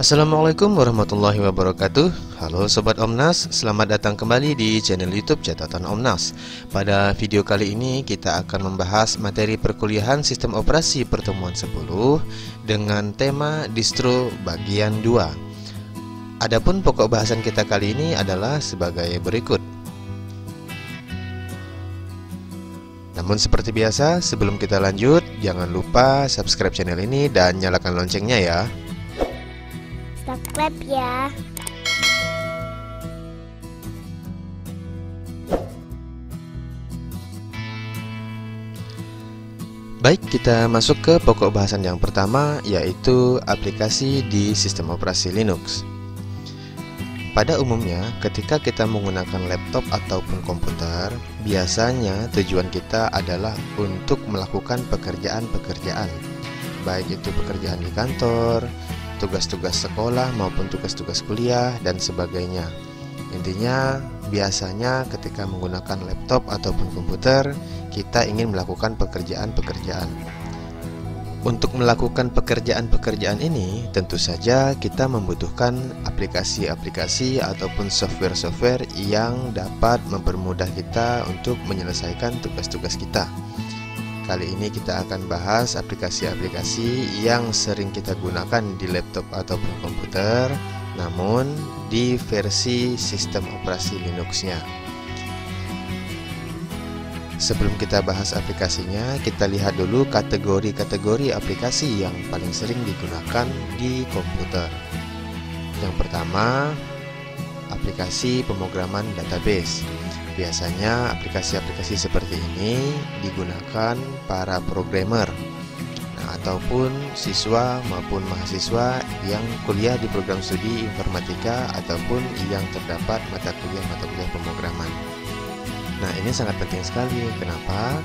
Assalamualaikum warahmatullahi wabarakatuh. Halo Sobat Omnas, selamat datang kembali di channel YouTube Catatan Omnas. Pada video kali ini kita akan membahas materi perkuliahan Sistem Operasi pertemuan 10 dengan tema distro bagian 2. Adapun pokok bahasan kita kali ini adalah sebagai berikut. Namun seperti biasa, sebelum kita lanjut, jangan lupa subscribe channel ini dan nyalakan loncengnya ya. Subscribe ya. Baik, kita masuk ke pokok bahasan yang pertama, yaitu aplikasi di sistem operasi Linux. Pada umumnya, ketika kita menggunakan laptop ataupun komputer, biasanya tujuan kita adalah untuk melakukan pekerjaan-pekerjaan, baik itu pekerjaan di kantor, tugas-tugas sekolah maupun tugas-tugas kuliah dan sebagainya. Intinya, biasanya ketika menggunakan laptop ataupun komputer, kita ingin melakukan pekerjaan-pekerjaan. Untuk melakukan pekerjaan-pekerjaan ini, tentu saja kita membutuhkan aplikasi-aplikasi ataupun software-software yang dapat mempermudah kita untuk menyelesaikan tugas-tugas kita. Kali ini kita akan bahas aplikasi-aplikasi yang sering kita gunakan di laptop ataupun komputer, namun di versi sistem operasi Linux-nya. Sebelum kita bahas aplikasinya, kita lihat dulu kategori-kategori aplikasi yang paling sering digunakan di komputer. Yang pertama, aplikasi pemrograman database. Biasanya aplikasi-aplikasi seperti ini digunakan para programmer, ataupun siswa maupun mahasiswa yang kuliah di program studi informatika ataupun yang terdapat mata kuliah pemrograman. Nah, ini sangat penting sekali. Kenapa?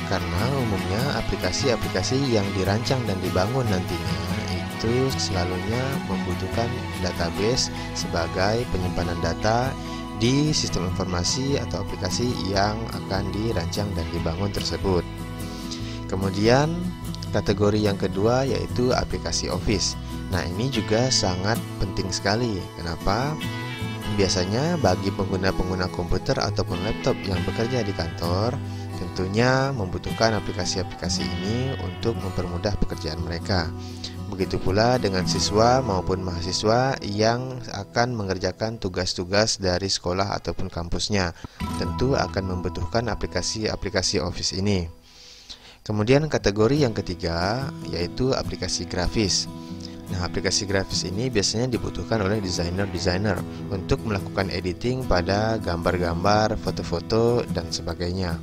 Karena umumnya aplikasi-aplikasi yang dirancang dan dibangun nantinya itu selalunya membutuhkan database sebagai penyimpanan data di sistem informasi atau aplikasi yang akan dirancang dan dibangun tersebut. Kemudian kategori yang kedua yaitu aplikasi Office. Nah, ini juga sangat penting sekali. Kenapa? Biasanya bagi pengguna-pengguna komputer ataupun laptop yang bekerja di kantor, tentunya membutuhkan aplikasi-aplikasi ini untuk mempermudah pekerjaan mereka. Begitu pula dengan siswa maupun mahasiswa yang akan mengerjakan tugas-tugas dari sekolah ataupun kampusnya, tentu akan membutuhkan aplikasi-aplikasi Office ini. Kemudian kategori yang ketiga yaitu aplikasi grafis. Nah, aplikasi grafis ini biasanya dibutuhkan oleh desainer-desainer untuk melakukan editing pada gambar-gambar, foto-foto, dan sebagainya.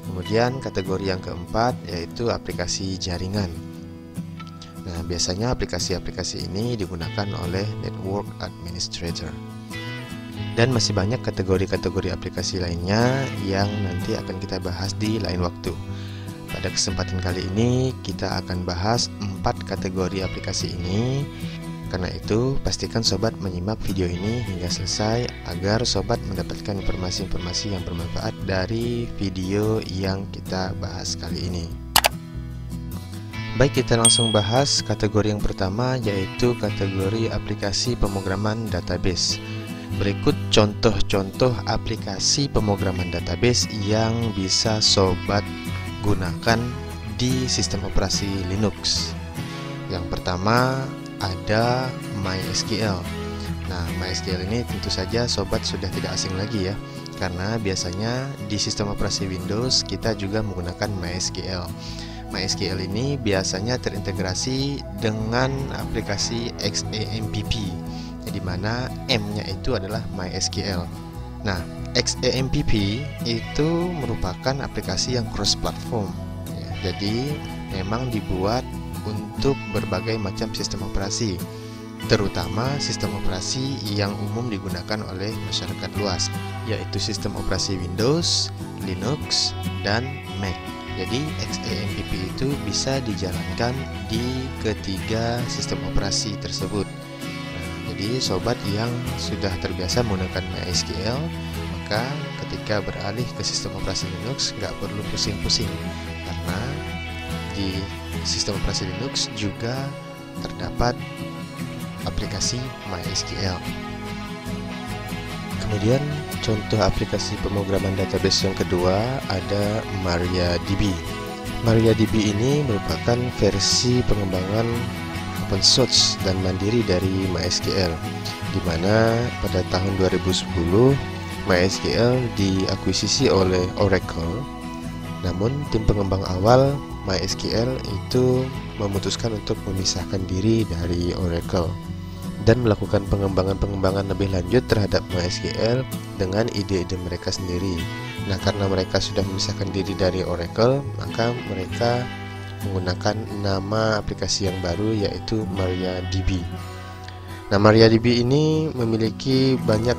Kemudian kategori yang keempat yaitu aplikasi jaringan. Nah, biasanya aplikasi-aplikasi ini digunakan oleh network administrator. Dan masih banyak kategori-kategori aplikasi lainnya yang nanti akan kita bahas di lain waktu. Pada kesempatan kali ini kita akan bahas 4 kategori aplikasi ini. Karena itu, pastikan sobat menyimak video ini hingga selesai agar sobat mendapatkan informasi-informasi yang bermanfaat dari video yang kita bahas kali ini. Baik, kita langsung bahas kategori yang pertama yaitu kategori aplikasi pemrograman database. Berikut contoh-contoh aplikasi pemrograman database yang bisa sobat gunakan di sistem operasi Linux. Yang pertama ada MySQL. Nah, MySQL ini tentu saja sobat sudah tidak asing lagi ya, karena biasanya di sistem operasi Windows kita juga menggunakan MySQL. MySQL ini biasanya terintegrasi dengan aplikasi XAMPP, di mana M-nya itu adalah MySQL. Nah, XAMPP itu merupakan aplikasi yang cross-platform ya, jadi memang dibuat untuk berbagai macam sistem operasi, terutama sistem operasi yang umum digunakan oleh masyarakat luas, yaitu sistem operasi Windows, Linux, dan Mac. Jadi XAMPP itu bisa dijalankan di ketiga sistem operasi tersebut. Jadi sobat yang sudah terbiasa menggunakan MySQL, maka ketika beralih ke sistem operasi Linux nggak perlu pusing-pusing, karena di sistem operasi Linux juga terdapat aplikasi MySQL. Kemudian contoh aplikasi pemrograman database yang kedua ada MariaDB. MariaDB ini merupakan versi pengembangan open source dan mandiri dari MySQL, di mana pada tahun 2010 MySQL diakuisisi oleh Oracle. Namun tim pengembang awal MySQL itu memutuskan untuk memisahkan diri dari Oracle dan melakukan pengembangan lebih lanjut terhadap MySQL dengan ide-ide mereka sendiri. Nah, karena mereka sudah memisahkan diri dari Oracle, maka mereka menggunakan nama aplikasi yang baru, yaitu MariaDB. Nah, MariaDB ini memiliki banyak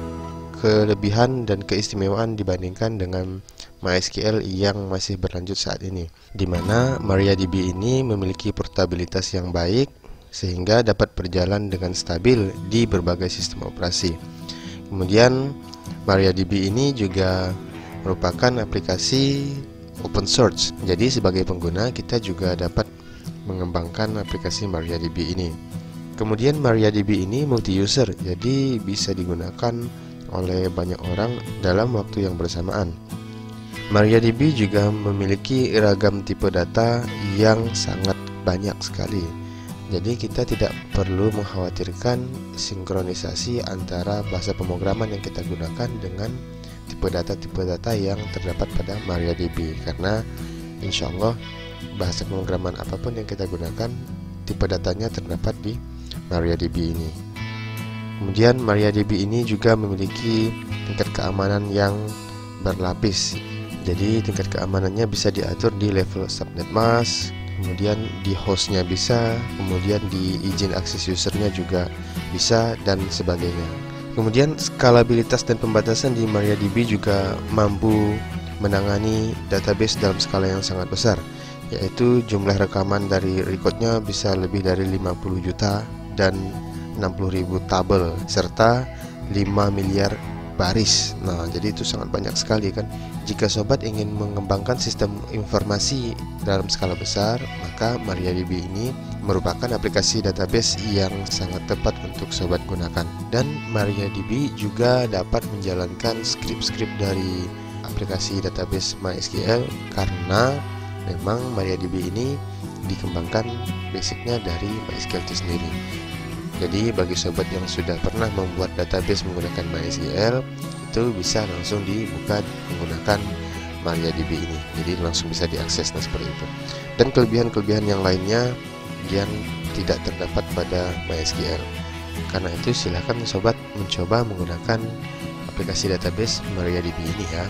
kelebihan dan keistimewaan dibandingkan dengan MySQL yang masih berlanjut saat ini, di mana MariaDB ini memiliki portabilitas yang baik sehingga dapat berjalan dengan stabil di berbagai sistem operasi. Kemudian MariaDB ini juga merupakan aplikasi open source. Jadi sebagai pengguna kita juga dapat mengembangkan aplikasi MariaDB ini. Kemudian MariaDB ini multi-user, jadi bisa digunakan oleh banyak orang dalam waktu yang bersamaan. MariaDB juga memiliki ragam tipe data yang sangat banyak sekali. Jadi kita tidak perlu mengkhawatirkan sinkronisasi antara bahasa pemrograman yang kita gunakan dengan tipe data yang terdapat pada MariaDB, karena insya Allah bahasa pemrograman apapun yang kita gunakan, tipe datanya terdapat di MariaDB ini. Kemudian MariaDB ini juga memiliki tingkat keamanan yang berlapis. Jadi tingkat keamanannya bisa diatur di level subnet mask, kemudian di hostnya bisa, kemudian di izin akses usernya juga bisa, dan sebagainya. Kemudian skalabilitas dan pembatasan di MariaDB juga mampu menangani database dalam skala yang sangat besar, yaitu jumlah rekaman dari recordnya bisa lebih dari 50 juta dan 60.000 tabel serta 5 miliar baris. Nah, jadi itu sangat banyak sekali kan. Jika sobat ingin mengembangkan sistem informasi dalam skala besar, maka MariaDB ini merupakan aplikasi database yang sangat tepat untuk sobat gunakan. Dan MariaDB juga dapat menjalankan skrip-skrip dari aplikasi database MySQL, karena memang MariaDB ini dikembangkan basicnya dari MySQL itu sendiri. Jadi bagi sobat yang sudah pernah membuat database menggunakan MySQL, itu bisa langsung dibuka menggunakan MariaDB ini. Jadi langsung bisa diakses, nah seperti itu. Dan kelebihan-kelebihan yang lainnya yang tidak terdapat pada MySQL. Karena itu silahkan sobat mencoba menggunakan aplikasi database MariaDB ini ya.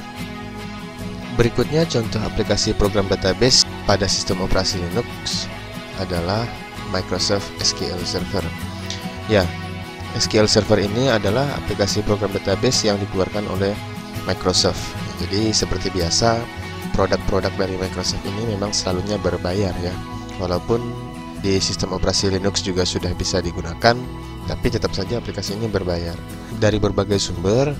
Berikutnya contoh aplikasi program database pada sistem operasi Linux adalah Microsoft SQL Server. Ya, SQL Server ini adalah aplikasi program database yang dikeluarkan oleh Microsoft. Jadi seperti biasa, produk-produk dari Microsoft ini memang selalunya berbayar ya. Walaupun di sistem operasi Linux juga sudah bisa digunakan, tapi tetap saja aplikasi ini berbayar. Dari berbagai sumber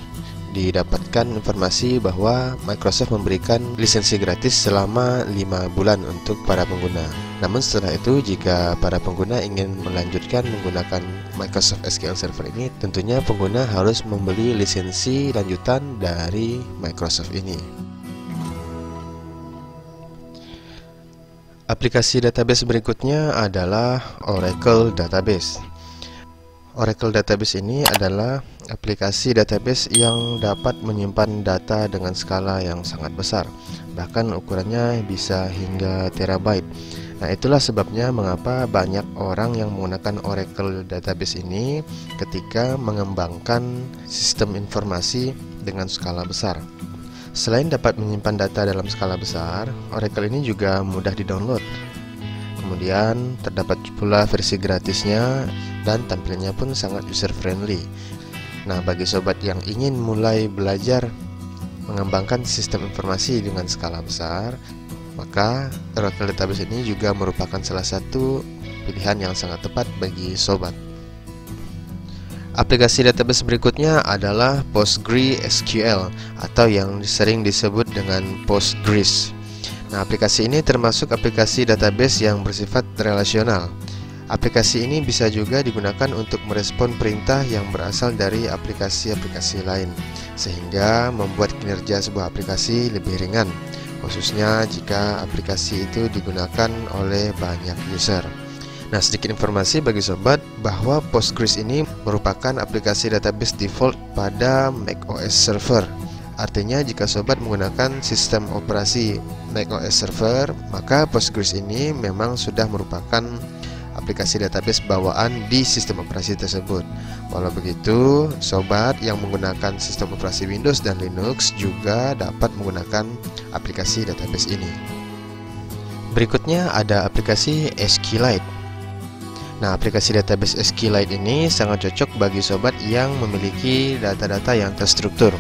didapatkan informasi bahwa Microsoft memberikan lisensi gratis selama 5 bulan untuk para pengguna. Namun setelah itu, jika para pengguna ingin melanjutkan menggunakan Microsoft SQL Server ini, tentunya pengguna harus membeli lisensi lanjutan dari Microsoft ini. Aplikasi database berikutnya adalah Oracle Database. Oracle Database ini adalah aplikasi database yang dapat menyimpan data dengan skala yang sangat besar, bahkan ukurannya bisa hingga terabyte. Nah, itulah sebabnya mengapa banyak orang yang menggunakan Oracle Database ini ketika mengembangkan sistem informasi dengan skala besar. Selain dapat menyimpan data dalam skala besar, Oracle ini juga mudah di-download. Kemudian terdapat pula versi gratisnya dan tampilannya pun sangat user friendly. Nah, bagi sobat yang ingin mulai belajar mengembangkan sistem informasi dengan skala besar, maka Oracle Database ini juga merupakan salah satu pilihan yang sangat tepat bagi sobat. Aplikasi database berikutnya adalah PostgreSQL atau yang sering disebut dengan Postgres. Nah, aplikasi ini termasuk aplikasi database yang bersifat relasional. Aplikasi ini bisa juga digunakan untuk merespon perintah yang berasal dari aplikasi-aplikasi lain, sehingga membuat kinerja sebuah aplikasi lebih ringan, khususnya jika aplikasi itu digunakan oleh banyak user. Nah, sedikit informasi bagi sobat bahwa Postgres ini merupakan aplikasi database default pada macOS server. Artinya jika sobat menggunakan sistem operasi macOS server, maka Postgres ini memang sudah merupakan aplikasi database bawaan di sistem operasi tersebut. Walau begitu, sobat yang menggunakan sistem operasi Windows dan Linux juga dapat menggunakan aplikasi database ini. Berikutnya ada aplikasi SQLite. Nah, aplikasi database SQLite ini sangat cocok bagi sobat yang memiliki data-data yang terstruktur.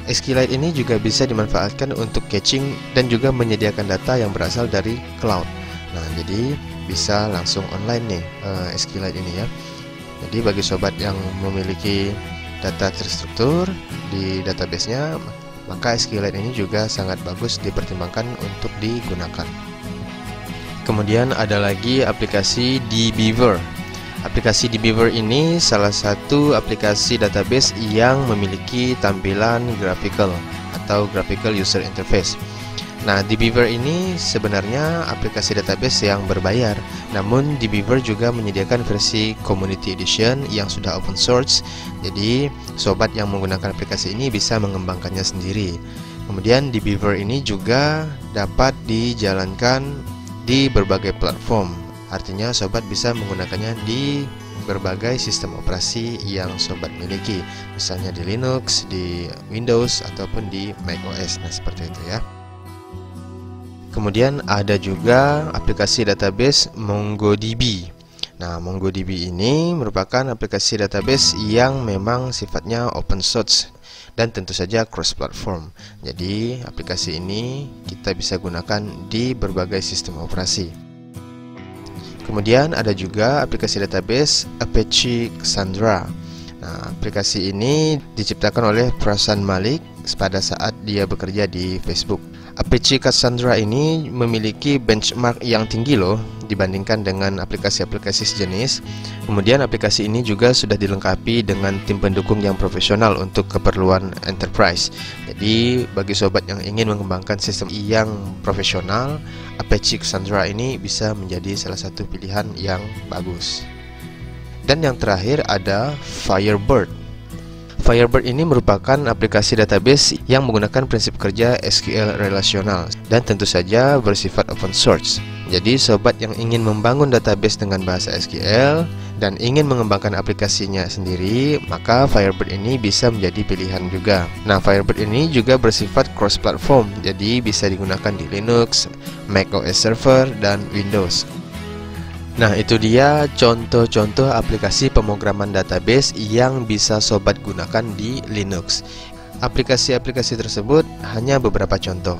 SQLite ini juga bisa dimanfaatkan untuk caching dan juga menyediakan data yang berasal dari cloud. Nah, jadi bisa langsung online nih SQLite ini ya. Jadi bagi sobat yang memiliki data terstruktur di database-nya, maka SQLite ini juga sangat bagus dipertimbangkan untuk digunakan. Kemudian ada lagi aplikasi dbeaver. Aplikasi dbeaver ini salah satu aplikasi database yang memiliki tampilan graphical atau graphical user interface. Nah, dbeaver ini sebenarnya aplikasi database yang berbayar, namun dbeaver juga menyediakan versi Community Edition yang sudah open source. Jadi, sobat yang menggunakan aplikasi ini bisa mengembangkannya sendiri. Kemudian dbeaver ini juga dapat dijalankan di berbagai platform. Artinya sobat bisa menggunakannya di berbagai sistem operasi yang sobat miliki, misalnya di Linux, di Windows, ataupun di macOS. Nah, seperti itu ya. Kemudian ada juga aplikasi database MongoDB. Nah, MongoDB ini merupakan aplikasi database yang memang sifatnya open source dan tentu saja cross platform. Jadi, aplikasi ini kita bisa gunakan di berbagai sistem operasi. Kemudian ada juga aplikasi database Apache Cassandra. Nah, aplikasi ini diciptakan oleh Prasan Malik pada saat dia bekerja di Facebook. Apache Cassandra ini memiliki benchmark yang tinggi loh dibandingkan dengan aplikasi-aplikasi sejenis. Kemudian aplikasi ini juga sudah dilengkapi dengan tim pendukung yang profesional untuk keperluan enterprise. Jadi bagi sobat yang ingin mengembangkan sistem yang profesional, Apache Cassandra ini bisa menjadi salah satu pilihan yang bagus. Dan yang terakhir ada Firebird. Firebird ini merupakan aplikasi database yang menggunakan prinsip kerja SQL relasional dan tentu saja bersifat open source. Jadi sobat yang ingin membangun database dengan bahasa SQL dan ingin mengembangkan aplikasinya sendiri, maka Firebird ini bisa menjadi pilihan juga. Nah, Firebird ini juga bersifat cross platform, jadi bisa digunakan di Linux, macOS server, dan Windows. Nah, itu dia contoh-contoh aplikasi pemrograman database yang bisa sobat gunakan di Linux. Aplikasi-aplikasi tersebut hanya beberapa contoh.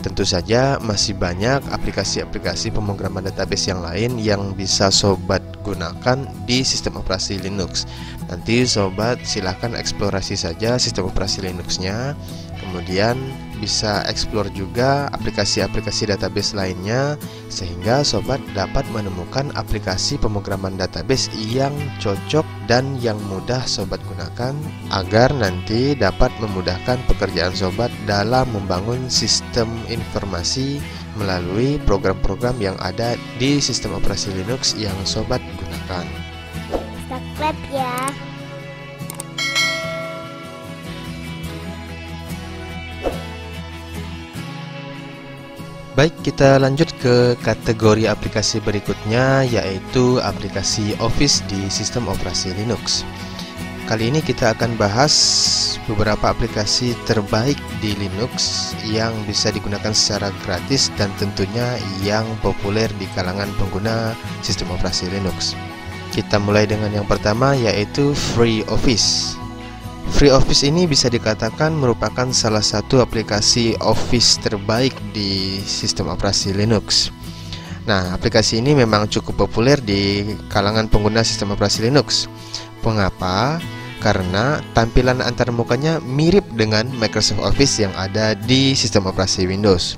Tentu saja masih banyak aplikasi-aplikasi pemrograman database yang lain yang bisa sobat gunakan di sistem operasi Linux. Nanti sobat silahkan eksplorasi saja sistem operasi Linuxnya. Kemudian bisa explore juga aplikasi-aplikasi database lainnya, sehingga sobat dapat menemukan aplikasi pemrograman database yang cocok dan yang mudah sobat gunakan, agar nanti dapat memudahkan pekerjaan sobat dalam membangun sistem informasi melalui program-program yang ada di sistem operasi Linux yang sobat gunakan. Subscribe ya. Baik, kita lanjut ke kategori aplikasi berikutnya, yaitu aplikasi Office di sistem operasi Linux. Kali ini kita akan bahas beberapa aplikasi terbaik di Linux yang bisa digunakan secara gratis dan tentunya yang populer di kalangan pengguna sistem operasi Linux. Kita mulai dengan yang pertama, yaitu FreeOffice. FreeOffice ini bisa dikatakan merupakan salah satu aplikasi Office terbaik di sistem operasi Linux. Nah, aplikasi ini memang cukup populer di kalangan pengguna sistem operasi Linux. Mengapa? Karena tampilan antarmukanya mirip dengan Microsoft Office yang ada di sistem operasi Windows.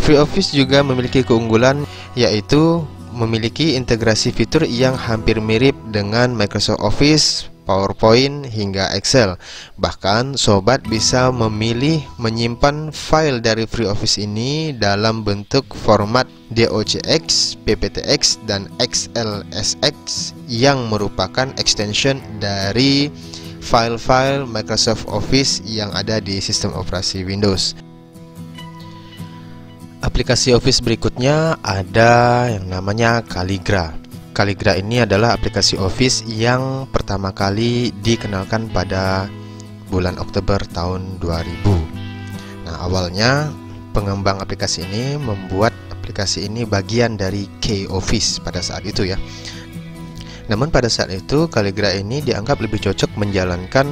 FreeOffice juga memiliki keunggulan, yaitu memiliki integrasi fitur yang hampir mirip dengan Microsoft Office, PowerPoint, hingga Excel. Bahkan sobat bisa memilih menyimpan file dari FreeOffice ini dalam bentuk format docx, pptx, dan xlsx yang merupakan extension dari file-file Microsoft Office yang ada di sistem operasi Windows. Aplikasi Office berikutnya ada yang namanya Calligra. Calligra ini adalah aplikasi Office yang pertama kali dikenalkan pada bulan Oktober tahun 2000. Nah, awalnya pengembang aplikasi ini membuat aplikasi ini bagian dari K-Office pada saat itu ya. Namun pada saat itu Calligra ini dianggap lebih cocok menjalankan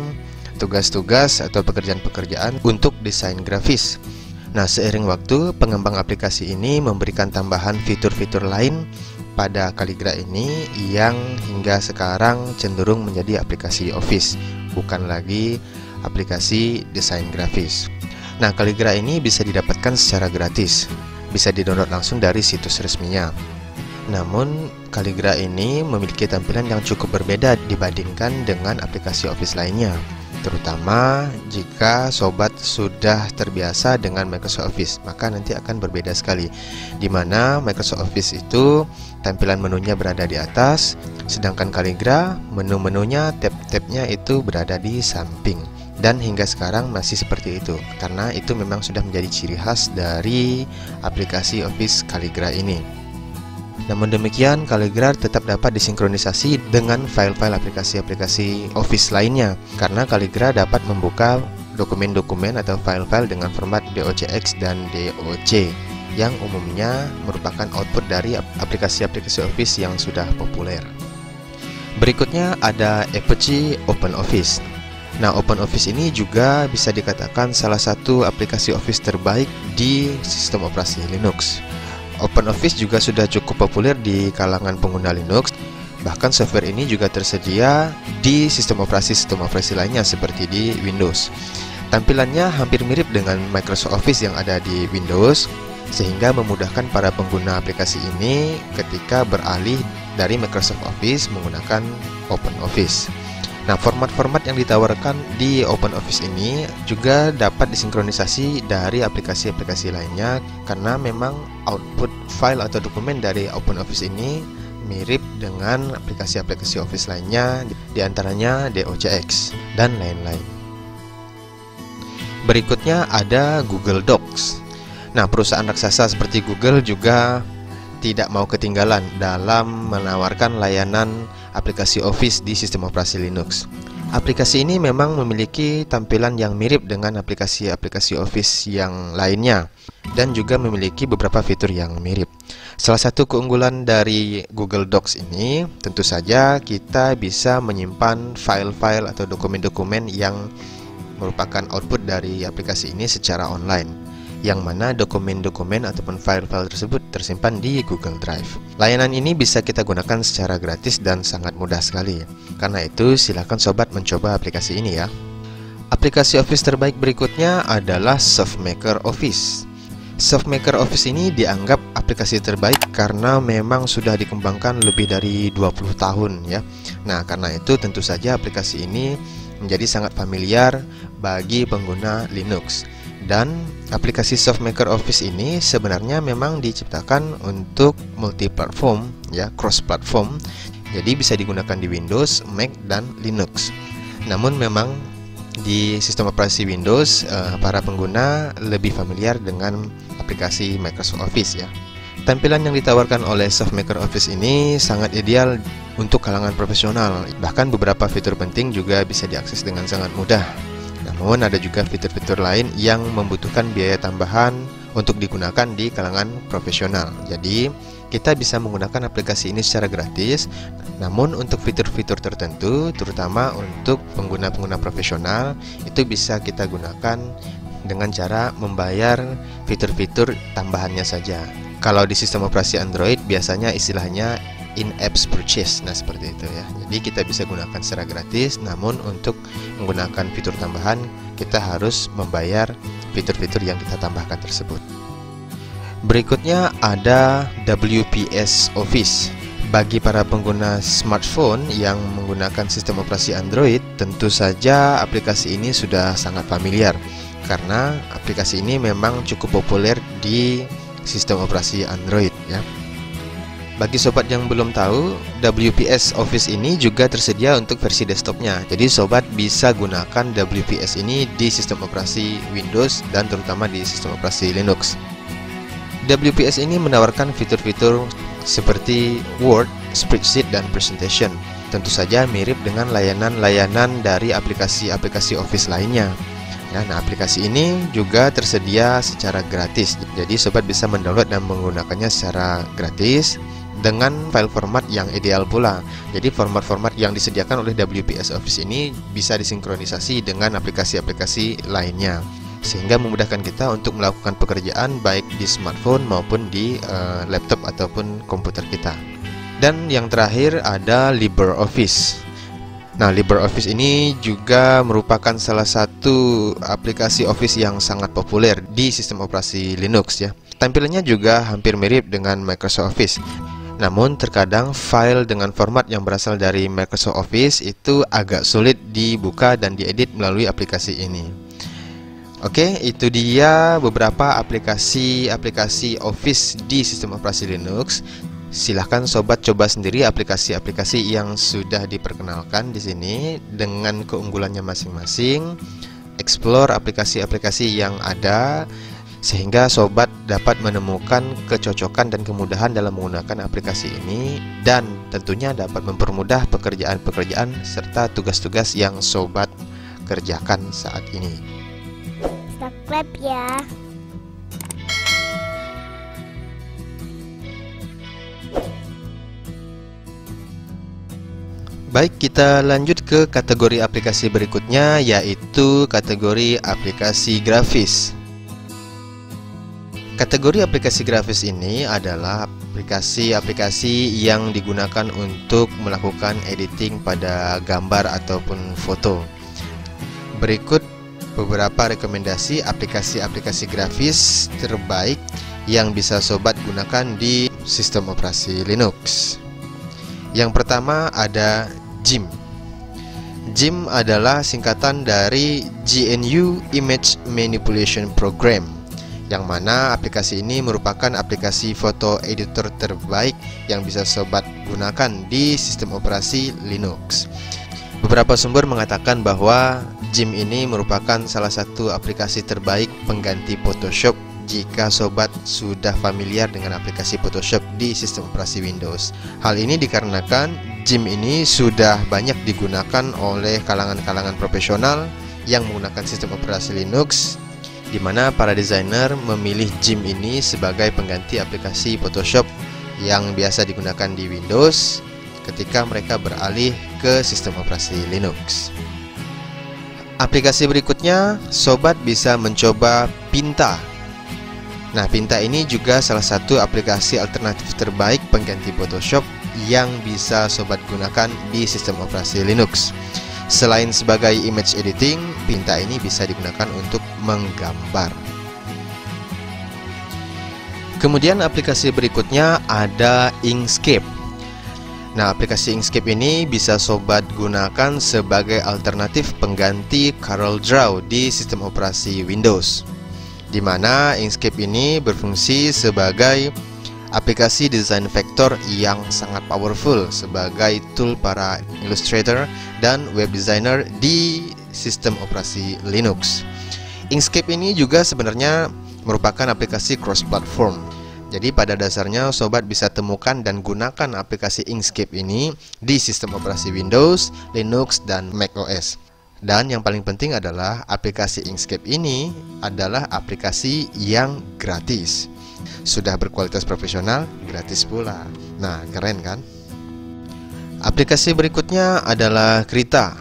tugas-tugas atau pekerjaan-pekerjaan untuk desain grafis. Nah, seiring waktu, pengembang aplikasi ini memberikan tambahan fitur-fitur lain pada Calligra ini yang hingga sekarang cenderung menjadi aplikasi Office, bukan lagi aplikasi desain grafis. Nah, Calligra ini bisa didapatkan secara gratis, bisa di-download langsung dari situs resminya. Namun, Calligra ini memiliki tampilan yang cukup berbeda dibandingkan dengan aplikasi Office lainnya, terutama jika sobat sudah terbiasa dengan Microsoft Office, maka nanti akan berbeda sekali, di mana Microsoft Office itu tampilan menunya berada di atas, sedangkan Calligra menu-menunya, tab-tabnya itu berada di samping. Dan hingga sekarang masih seperti itu, karena itu memang sudah menjadi ciri khas dari aplikasi Office Calligra ini. Namun demikian, Calligra tetap dapat disinkronisasi dengan file-file aplikasi-aplikasi Office lainnya, karena Calligra dapat membuka dokumen-dokumen atau file-file dengan format docx dan doc yang umumnya merupakan output dari aplikasi-aplikasi Office yang sudah populer. Berikutnya ada Apache OpenOffice. Nah, OpenOffice ini juga bisa dikatakan salah satu aplikasi Office terbaik di sistem operasi Linux. OpenOffice juga sudah cukup populer di kalangan pengguna Linux. Bahkan software ini juga tersedia di sistem operasi lainnya seperti di Windows. Tampilannya hampir mirip dengan Microsoft Office yang ada di Windows, sehingga memudahkan para pengguna aplikasi ini ketika beralih dari Microsoft Office menggunakan OpenOffice. Nah, format-format yang ditawarkan di OpenOffice ini juga dapat disinkronisasi dari aplikasi-aplikasi lainnya, karena memang output file atau dokumen dari OpenOffice ini mirip dengan aplikasi-aplikasi Office lainnya, diantaranya docx dan lain-lain. Berikutnya ada Google Docs. Nah, perusahaan raksasa seperti Google juga tidak mau ketinggalan dalam menawarkan layanan aplikasi Office di sistem operasi Linux. Aplikasi ini memang memiliki tampilan yang mirip dengan aplikasi-aplikasi Office yang lainnya dan juga memiliki beberapa fitur yang mirip. Salah satu keunggulan dari Google Docs ini tentu saja kita bisa menyimpan file-file atau dokumen-dokumen yang merupakan output dari aplikasi ini secara online, yang mana dokumen-dokumen ataupun file-file tersebut tersimpan di Google Drive. Layanan ini bisa kita gunakan secara gratis dan sangat mudah sekali. Karena itu, silakan sobat mencoba aplikasi ini ya. Aplikasi Office terbaik berikutnya adalah SoftMaker Office. SoftMaker Office ini dianggap aplikasi terbaik karena memang sudah dikembangkan lebih dari 20 tahun ya. Nah, karena itu tentu saja aplikasi ini menjadi sangat familiar bagi pengguna Linux. Dan aplikasi SoftMaker Office ini sebenarnya memang diciptakan untuk multi-platform ya, cross-platform. Jadi bisa digunakan di Windows, Mac, dan Linux. Namun memang di sistem operasi Windows, para pengguna lebih familiar dengan aplikasi Microsoft Office ya. Tampilan yang ditawarkan oleh SoftMaker Office ini sangat ideal untuk kalangan profesional. Bahkan beberapa fitur penting juga bisa diakses dengan sangat mudah. Namun ada juga fitur-fitur lain yang membutuhkan biaya tambahan untuk digunakan di kalangan profesional. Jadi kita bisa menggunakan aplikasi ini secara gratis. Namun untuk fitur-fitur tertentu, terutama untuk pengguna-pengguna profesional, itu bisa kita gunakan dengan cara membayar fitur-fitur tambahannya saja. Kalau di sistem operasi Android biasanya istilahnya in-apps purchase. Nah, seperti itu ya. Jadi kita bisa gunakan secara gratis, namun untuk menggunakan fitur tambahan kita harus membayar fitur-fitur yang kita tambahkan tersebut. Berikutnya ada WPS Office. Bagi para pengguna smartphone yang menggunakan sistem operasi Android, tentu saja aplikasi ini sudah sangat familiar karena aplikasi ini memang cukup populer di sistem operasi Android ya. Bagi sobat yang belum tahu, WPS Office ini juga tersedia untuk versi desktopnya. Jadi sobat bisa gunakan WPS ini di sistem operasi Windows dan terutama di sistem operasi Linux. WPS ini menawarkan fitur-fitur seperti Word, Spreadsheet, dan Presentation. Tentu saja mirip dengan layanan-layanan dari aplikasi-aplikasi Office lainnya. Nah, aplikasi ini juga tersedia secara gratis. Jadi sobat bisa mendownload dan menggunakannya secara gratis dengan file format yang ideal pula. Jadi format-format yang disediakan oleh WPS Office ini bisa disinkronisasi dengan aplikasi-aplikasi lainnya, sehingga memudahkan kita untuk melakukan pekerjaan baik di smartphone maupun di laptop ataupun komputer kita. Dan yang terakhir ada LibreOffice. Nah, LibreOffice ini juga merupakan salah satu aplikasi Office yang sangat populer di sistem operasi Linux ya. Tampilannya juga hampir mirip dengan Microsoft Office. Namun terkadang file dengan format yang berasal dari Microsoft Office itu agak sulit dibuka dan diedit melalui aplikasi ini. Oke, itu dia beberapa aplikasi Office di sistem operasi Linux. Silahkan sobat coba sendiri aplikasi-aplikasi yang sudah diperkenalkan di sini dengan keunggulannya masing-masing. Explore aplikasi-aplikasi yang ada sehingga sobat dapat menemukan kecocokan dan kemudahan dalam menggunakan aplikasi ini, dan tentunya dapat mempermudah pekerjaan-pekerjaan serta tugas-tugas yang sobat kerjakan saat ini. Subscribe ya. Baik, kita lanjut ke kategori aplikasi berikutnya, yaitu kategori aplikasi grafis. Kategori aplikasi grafis ini adalah aplikasi-aplikasi yang digunakan untuk melakukan editing pada gambar ataupun foto. Berikut beberapa rekomendasi aplikasi-aplikasi grafis terbaik yang bisa sobat gunakan di sistem operasi Linux. Yang pertama ada GIMP. GIMP adalah singkatan dari GNU Image Manipulation Program, yang mana aplikasi ini merupakan aplikasi foto editor terbaik yang bisa sobat gunakan di sistem operasi Linux. Beberapa sumber mengatakan bahwa GIMP ini merupakan salah satu aplikasi terbaik pengganti Photoshop jika sobat sudah familiar dengan aplikasi Photoshop di sistem operasi Windows. Hal ini dikarenakan GIMP ini sudah banyak digunakan oleh kalangan-kalangan profesional yang menggunakan sistem operasi Linux, di mana para desainer memilih GIMP ini sebagai pengganti aplikasi Photoshop yang biasa digunakan di Windows ketika mereka beralih ke sistem operasi Linux. Aplikasi berikutnya, sobat bisa mencoba Pinta. Nah, Pinta ini juga salah satu aplikasi alternatif terbaik pengganti Photoshop yang bisa sobat gunakan di sistem operasi Linux. Selain sebagai image editing, Pinta ini bisa digunakan untuk menggambar. Kemudian aplikasi berikutnya ada Inkscape. Nah, aplikasi Inkscape ini bisa sobat gunakan sebagai alternatif pengganti CorelDRAW di sistem operasi Windows, di mana Inkscape ini berfungsi sebagai aplikasi desain vektor yang sangat powerful sebagai tool para illustrator dan web designer di sistem operasi Linux. Inkscape ini juga sebenarnya merupakan aplikasi cross-platform. Jadi pada dasarnya sobat bisa temukan dan gunakan aplikasi Inkscape ini di sistem operasi Windows, Linux, dan macOS. Dan yang paling penting adalah aplikasi Inkscape ini adalah aplikasi yang gratis. Sudah berkualitas profesional, gratis pula. Nah, keren kan? Aplikasi berikutnya adalah Krita.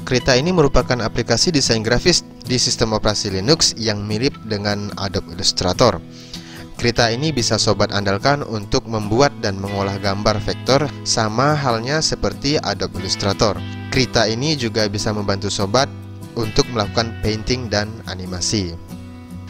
Krita ini merupakan aplikasi desain grafis di sistem operasi Linux yang mirip dengan Adobe Illustrator. Krita ini bisa sobat andalkan untuk membuat dan mengolah gambar vektor sama halnya seperti Adobe Illustrator. Krita ini juga bisa membantu sobat untuk melakukan painting dan animasi.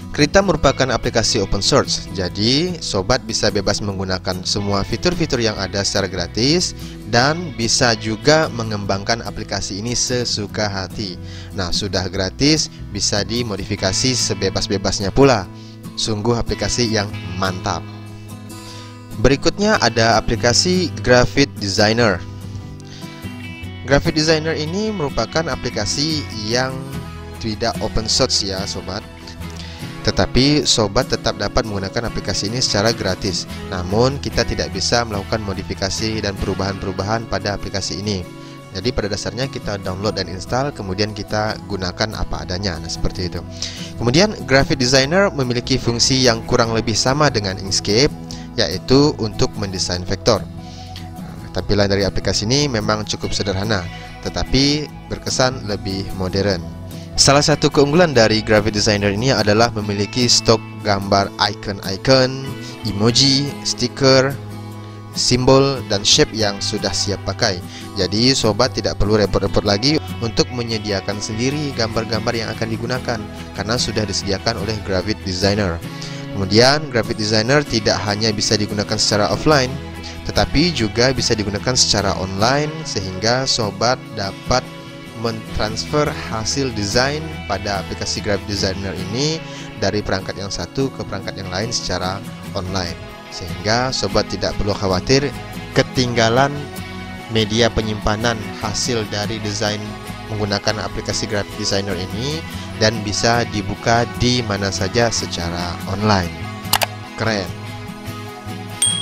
Krita merupakan aplikasi open source, jadi sobat bisa bebas menggunakan semua fitur-fitur yang ada secara gratis dan bisa juga mengembangkan aplikasi ini sesuka hati. Nah, sudah gratis, bisa dimodifikasi sebebas-bebasnya pula. Sungguh aplikasi yang mantap. Berikutnya ada aplikasi Graphic Designer. Graphic Designer ini merupakan aplikasi yang tidak open source ya sobat. Tetapi sobat tetap dapat menggunakan aplikasi ini secara gratis. Namun kita tidak bisa melakukan modifikasi dan perubahan-perubahan pada aplikasi ini. Jadi pada dasarnya kita download dan install, kemudian kita gunakan apa adanya. Nah, seperti itu. Kemudian Graphic Designer memiliki fungsi yang kurang lebih sama dengan Inkscape, yaitu untuk mendesain vektor. Tampilan dari aplikasi ini memang cukup sederhana, tetapi berkesan lebih modern. Salah satu keunggulan dari Graphic Designer ini adalah memiliki stok gambar icon-icon, emoji, stiker, simbol, dan shape yang sudah siap pakai. Jadi sobat tidak perlu repot-repot lagi untuk menyediakan sendiri gambar-gambar yang akan digunakan, karena sudah disediakan oleh Graphic Designer. Kemudian Graphic Designer tidak hanya bisa digunakan secara offline, tetapi juga bisa digunakan secara online, sehingga sobat dapat mentransfer hasil desain pada aplikasi Graphic Designer ini dari perangkat yang satu ke perangkat yang lain secara online, sehingga sobat tidak perlu khawatir ketinggalan media penyimpanan hasil dari desain menggunakan aplikasi Graphic Designer ini, dan bisa dibuka di mana saja secara online. Keren.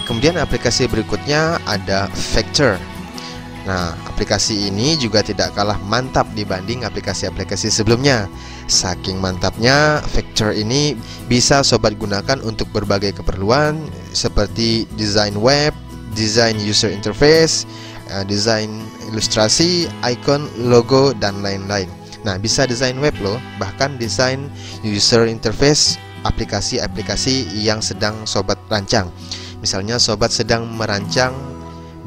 Kemudian aplikasi berikutnya ada Vector. Nah, aplikasi ini juga tidak kalah mantap dibanding aplikasi-aplikasi sebelumnya. Saking mantapnya, Vector ini bisa sobat gunakan untuk berbagai keperluan seperti desain web, desain user interface, desain ilustrasi, icon, logo, dan lain-lain. Nah, bisa desain web loh, bahkan desain user interface aplikasi-aplikasi yang sedang sobat rancang. Misalnya sobat sedang merancang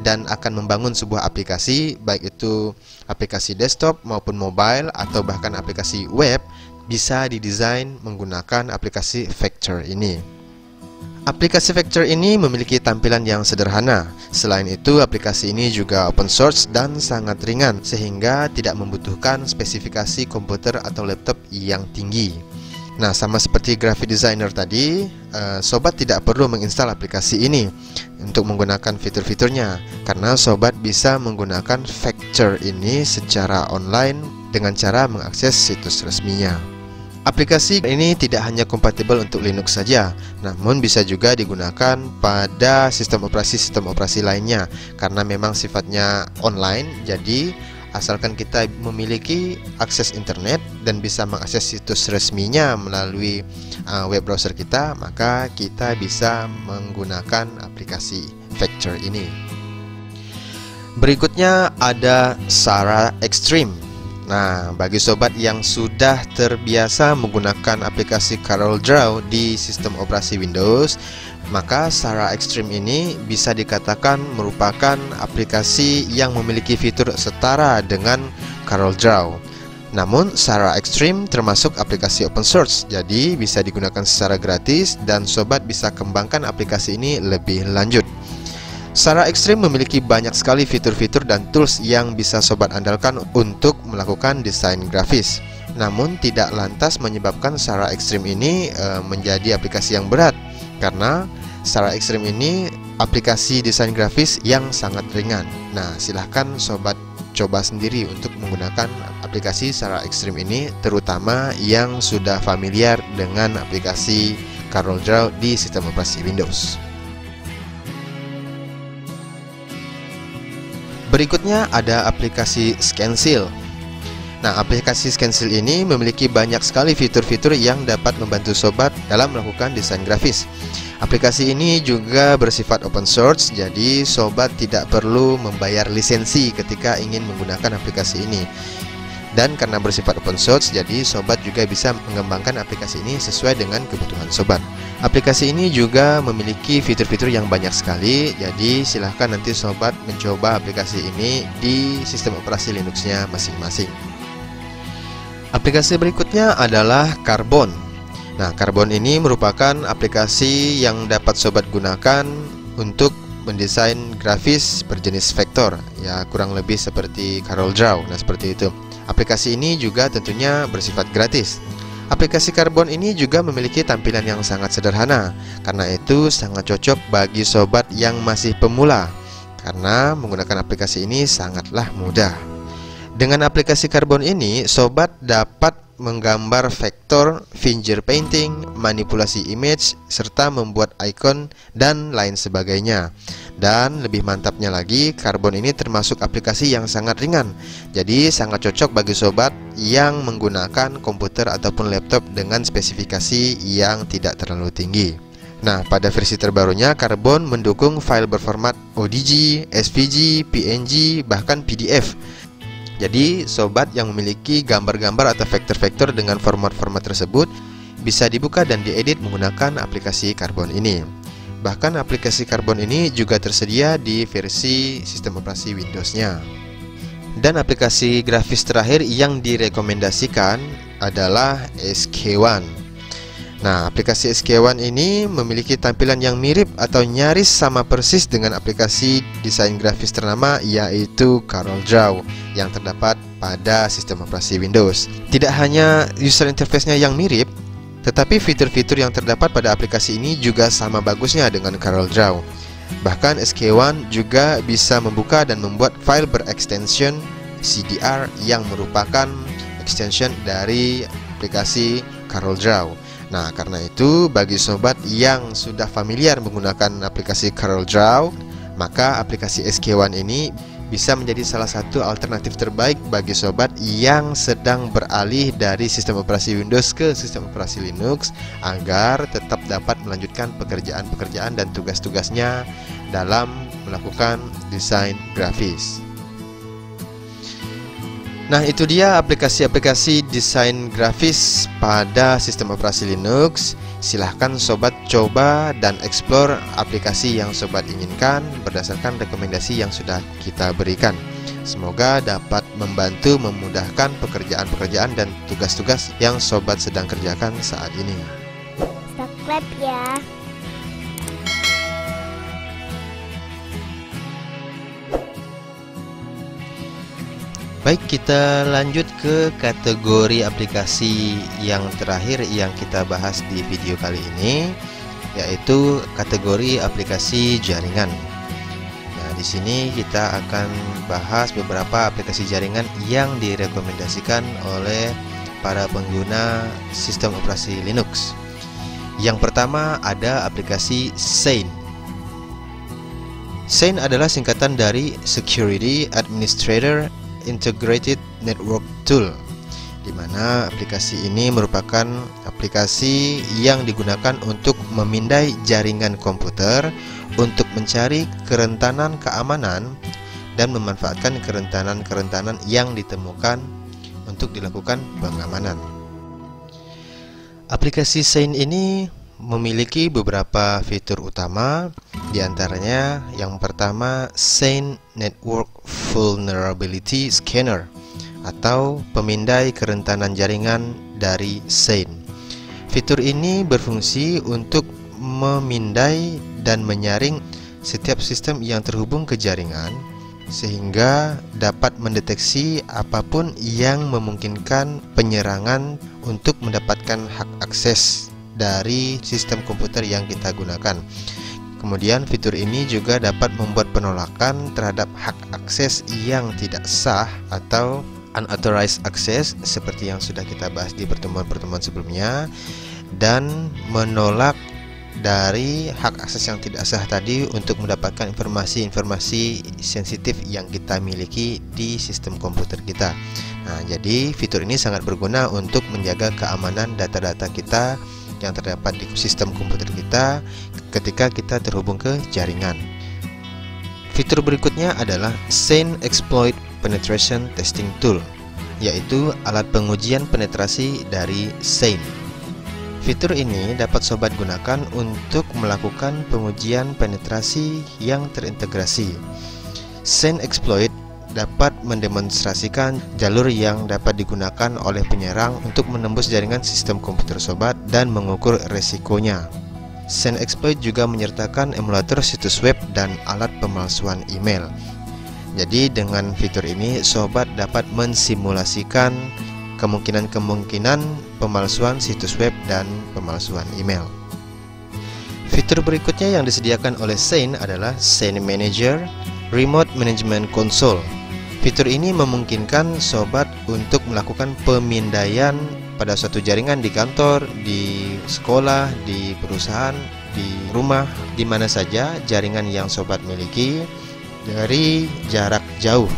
dan akan membangun sebuah aplikasi, baik itu aplikasi desktop maupun mobile atau bahkan aplikasi web, bisa didesain menggunakan aplikasi Vector ini. Aplikasi Vector ini memiliki tampilan yang sederhana. Selain itu, aplikasi ini juga open source dan sangat ringan, sehingga tidak membutuhkan spesifikasi komputer atau laptop yang tinggi. Nah, sama seperti Graphic Designer tadi, sobat tidak perlu menginstal aplikasi ini untuk menggunakan fitur-fiturnya, karena sobat bisa menggunakan Vector ini secara online dengan cara mengakses situs resminya. Aplikasi ini tidak hanya kompatibel untuk Linux saja, namun bisa juga digunakan pada sistem operasi lainnya, karena memang sifatnya online. Jadi asalkan kita memiliki akses internet dan bisa mengakses situs resminya melalui web browser kita, maka kita bisa menggunakan aplikasi Vector ini. Berikutnya ada Sara Extreme. Nah, bagi sobat yang sudah terbiasa menggunakan aplikasi CorelDRAW di sistem operasi Windows, maka Sara Extreme ini bisa dikatakan merupakan aplikasi yang memiliki fitur setara dengan CorelDRAW. Namun Sara Extreme termasuk aplikasi open source, jadi bisa digunakan secara gratis dan sobat bisa kembangkan aplikasi ini lebih lanjut. Sara Extreme memiliki banyak sekali fitur-fitur dan tools yang bisa sobat andalkan untuk melakukan desain grafis. Namun tidak lantas menyebabkan Sara Extreme ini menjadi aplikasi yang berat, karena Sara Extreme ini aplikasi desain grafis yang sangat ringan. Nah, silahkan sobat coba sendiri untuk menggunakan aplikasi Sara Extreme ini, terutama yang sudah familiar dengan aplikasi CorelDRAW di sistem operasi Windows. Berikutnya ada aplikasi Scansil. Nah, aplikasi Scansil ini memiliki banyak sekali fitur-fitur yang dapat membantu sobat dalam melakukan desain grafis. Aplikasi ini juga bersifat open source, jadi sobat tidak perlu membayar lisensi ketika ingin menggunakan aplikasi ini. Dan karena bersifat open source, jadi sobat juga bisa mengembangkan aplikasi ini sesuai dengan kebutuhan sobat. Aplikasi ini juga memiliki fitur-fitur yang banyak sekali, jadi silahkan nanti sobat mencoba aplikasi ini di sistem operasi Linuxnya masing-masing. Aplikasi berikutnya adalah Carbon. Nah, Carbon ini merupakan aplikasi yang dapat sobat gunakan untuk mendesain grafis berjenis vektor, ya kurang lebih seperti CorelDRAW. Nah, seperti itu. Aplikasi ini juga tentunya bersifat gratis. Aplikasi Carbon ini juga memiliki tampilan yang sangat sederhana, karena itu sangat cocok bagi sobat yang masih pemula, karena menggunakan aplikasi ini sangatlah mudah. Dengan aplikasi Carbon ini, sobat dapat menggambar vektor, finger painting, manipulasi image, serta membuat icon dan lain sebagainya. Dan lebih mantapnya lagi, Carbon ini termasuk aplikasi yang sangat ringan. Jadi sangat cocok bagi sobat yang menggunakan komputer ataupun laptop dengan spesifikasi yang tidak terlalu tinggi. Nah, pada versi terbarunya, Carbon mendukung file berformat ODG, SVG, PNG, bahkan PDF. Jadi, sobat yang memiliki gambar-gambar atau vektor-vektor dengan format-format tersebut bisa dibuka dan diedit menggunakan aplikasi Carbon ini. Bahkan aplikasi Carbon ini juga tersedia di versi sistem operasi Windows-nya. Dan aplikasi grafis terakhir yang direkomendasikan adalah SK1. Nah, aplikasi SK1 ini memiliki tampilan yang mirip atau nyaris sama persis dengan aplikasi desain grafis ternama, yaitu CorelDRAW yang terdapat pada sistem operasi Windows. Tidak hanya user interface-nya yang mirip, tetapi fitur-fitur yang terdapat pada aplikasi ini juga sama bagusnya dengan CorelDRAW. Bahkan SK1 juga bisa membuka dan membuat file berextension CDR yang merupakan extension dari aplikasi CorelDRAW. Nah, karena itu bagi sobat yang sudah familiar menggunakan aplikasi CorelDRAW, maka aplikasi SK1 ini bisa menjadi salah satu alternatif terbaik bagi sobat yang sedang beralih dari sistem operasi Windows ke sistem operasi Linux agar tetap dapat melanjutkan pekerjaan-pekerjaan dan tugas-tugasnya dalam melakukan desain grafis. Nah, itu dia aplikasi-aplikasi desain grafis pada sistem operasi Linux. Silahkan sobat coba dan explore aplikasi yang sobat inginkan berdasarkan rekomendasi yang sudah kita berikan. Semoga dapat membantu memudahkan pekerjaan-pekerjaan dan tugas-tugas yang sobat sedang kerjakan saat ini. Subscribe ya. Baik, kita lanjut ke kategori aplikasi yang terakhir yang kita bahas di video kali ini, yaitu kategori aplikasi jaringan. Nah, di sini kita akan bahas beberapa aplikasi jaringan yang direkomendasikan oleh para pengguna sistem operasi Linux. Yang pertama ada aplikasi Saint. Saint adalah singkatan dari Security Administrator Integrated Network Tool, di mana aplikasi ini merupakan aplikasi yang digunakan untuk memindai jaringan komputer untuk mencari kerentanan keamanan dan memanfaatkan kerentanan-kerentanan yang ditemukan untuk dilakukan pengamanan. Aplikasi Saint ini memiliki beberapa fitur utama, diantaranya yang pertama Saint Network Vulnerability Scanner atau pemindai kerentanan jaringan dari Saint. Fitur ini berfungsi untuk memindai dan menyaring setiap sistem yang terhubung ke jaringan sehingga dapat mendeteksi apapun yang memungkinkan penyerangan untuk mendapatkan hak akses dari sistem komputer yang kita gunakan. Kemudian fitur ini juga dapat membuat penolakan terhadap hak akses yang tidak sah atau unauthorized access seperti yang sudah kita bahas di pertemuan-pertemuan sebelumnya, dan menolak dari hak akses yang tidak sah tadi untuk mendapatkan informasi-informasi sensitif yang kita miliki di sistem komputer kita. Nah, jadi fitur ini sangat berguna untuk menjaga keamanan data-data kita yang terdapat di sistem komputer kita ketika kita terhubung ke jaringan. Fitur berikutnya adalah Saint Exploit Penetration Testing Tool, yaitu alat pengujian penetrasi dari Saint. Fitur ini dapat sobat gunakan untuk melakukan pengujian penetrasi yang terintegrasi. Saint Exploit dapat mendemonstrasikan jalur yang dapat digunakan oleh penyerang untuk menembus jaringan sistem komputer sobat dan mengukur resikonya. SendExploit juga menyertakan emulator situs web dan alat pemalsuan email. Jadi dengan fitur ini sobat dapat mensimulasikan kemungkinan-kemungkinan pemalsuan situs web dan pemalsuan email. Fitur berikutnya yang disediakan oleh Send adalah Send Manager Remote Management Console. Fitur ini memungkinkan sobat untuk melakukan pemindaian pada suatu jaringan di kantor, di sekolah, di perusahaan, di rumah, di mana saja jaringan yang sobat miliki dari jarak jauh.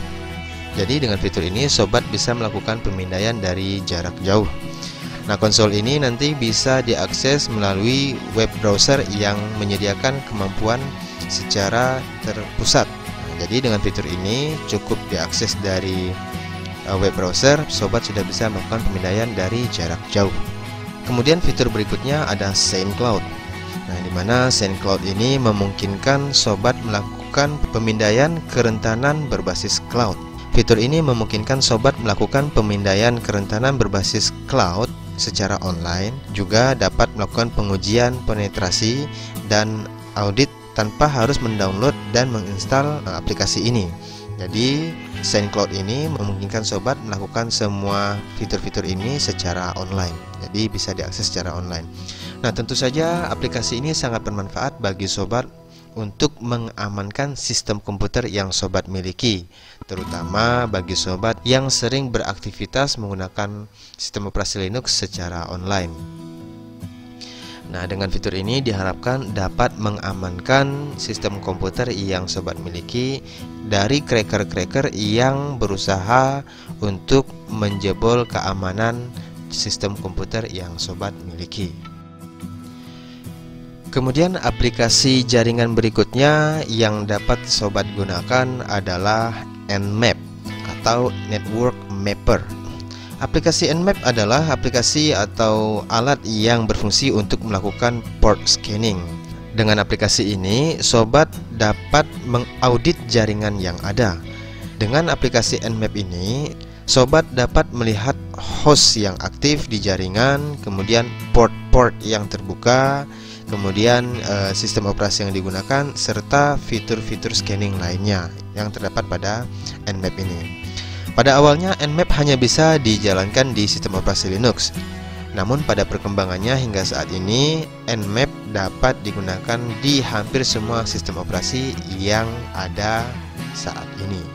Jadi dengan fitur ini sobat bisa melakukan pemindaian dari jarak jauh. Nah, konsol ini nanti bisa diakses melalui web browser yang menyediakan kemampuan secara terpusat. Nah, jadi dengan fitur ini cukup diakses dari web browser, sobat sudah bisa melakukan pemindaian dari jarak jauh. Kemudian fitur berikutnya ada Send Cloud. Nah, di mana Send Cloud ini memungkinkan sobat melakukan pemindaian kerentanan berbasis cloud. Fitur ini memungkinkan sobat melakukan pemindaian kerentanan berbasis cloud secara online, juga dapat melakukan pengujian penetrasi dan audit tanpa harus mendownload dan menginstal aplikasi ini. Jadi SendCloud ini memungkinkan sobat melakukan semua fitur-fitur ini secara online. Jadi bisa diakses secara online. Nah, tentu saja aplikasi ini sangat bermanfaat bagi sobat untuk mengamankan sistem komputer yang sobat miliki, terutama bagi sobat yang sering beraktivitas menggunakan sistem operasi Linux secara online. Nah, dengan fitur ini diharapkan dapat mengamankan sistem komputer yang sobat miliki dari cracker-cracker yang berusaha untuk menjebol keamanan sistem komputer yang sobat miliki. Kemudian aplikasi jaringan berikutnya yang dapat sobat gunakan adalah Nmap atau Network Mapper. Aplikasi Nmap adalah aplikasi atau alat yang berfungsi untuk melakukan port scanning. Dengan aplikasi ini, sobat dapat mengaudit jaringan yang ada. Dengan aplikasi Nmap ini, sobat dapat melihat host yang aktif di jaringan, kemudian port-port yang terbuka, kemudian sistem operasi yang digunakan, serta fitur-fitur scanning lainnya yang terdapat pada Nmap ini. Pada awalnya Nmap hanya bisa dijalankan di sistem operasi Linux. Namun pada perkembangannya hingga saat ini Nmap dapat digunakan di hampir semua sistem operasi yang ada saat ini.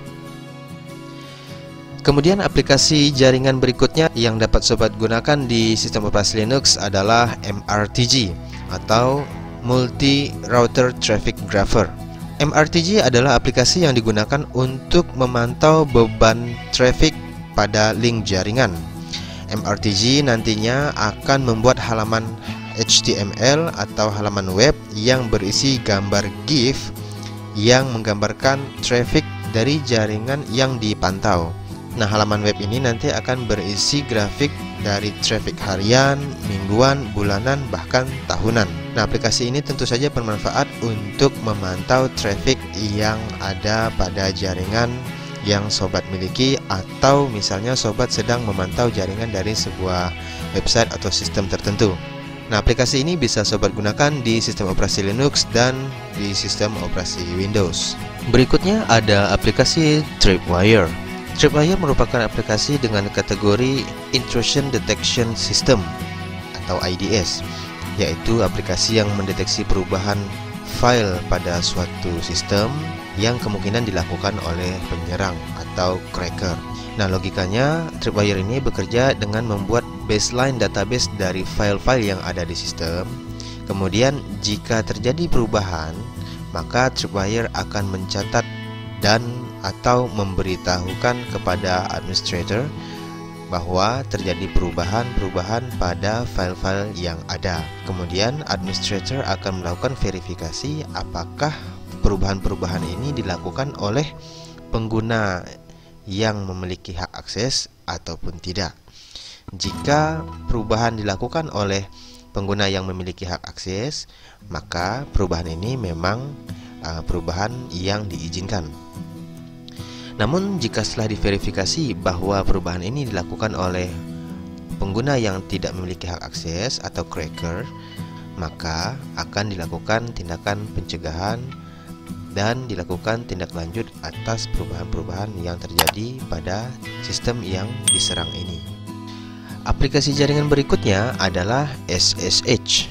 Kemudian aplikasi jaringan berikutnya yang dapat sobat gunakan di sistem operasi Linux adalah MRTG atau Multi Router Traffic Grapher. MRTG adalah aplikasi yang digunakan untuk memantau beban traffic pada link jaringan. MRTG nantinya akan membuat halaman HTML atau halaman web yang berisi gambar GIF yang menggambarkan traffic dari jaringan yang dipantau. Nah, halaman web ini nanti akan berisi grafik dari traffic harian, mingguan, bulanan, bahkan tahunan. Nah, aplikasi ini tentu saja bermanfaat untuk memantau traffic yang ada pada jaringan yang sobat miliki, atau misalnya sobat sedang memantau jaringan dari sebuah website atau sistem tertentu. Nah, aplikasi ini bisa sobat gunakan di sistem operasi Linux dan di sistem operasi Windows. Berikutnya ada aplikasi Tripwire. Tripwire merupakan aplikasi dengan kategori Intrusion Detection System atau IDS, yaitu aplikasi yang mendeteksi perubahan file pada suatu sistem yang kemungkinan dilakukan oleh penyerang atau cracker. Nah, logikanya Tripwire ini bekerja dengan membuat baseline database dari file-file yang ada di sistem. Kemudian jika terjadi perubahan, maka Tripwire akan mencatat dan atau memberitahukan kepada administrator bahwa terjadi perubahan-perubahan pada file-file yang ada. Kemudian administrator akan melakukan verifikasi apakah perubahan-perubahan ini dilakukan oleh pengguna yang memiliki hak akses ataupun tidak. Jika perubahan dilakukan oleh pengguna yang memiliki hak akses, maka perubahan ini memang perubahan yang diizinkan. Namun jika setelah diverifikasi bahwa perubahan ini dilakukan oleh pengguna yang tidak memiliki hak akses atau cracker, maka akan dilakukan tindakan pencegahan dan dilakukan tindak lanjut atas perubahan-perubahan yang terjadi pada sistem yang diserang ini. Aplikasi jaringan berikutnya adalah SSH.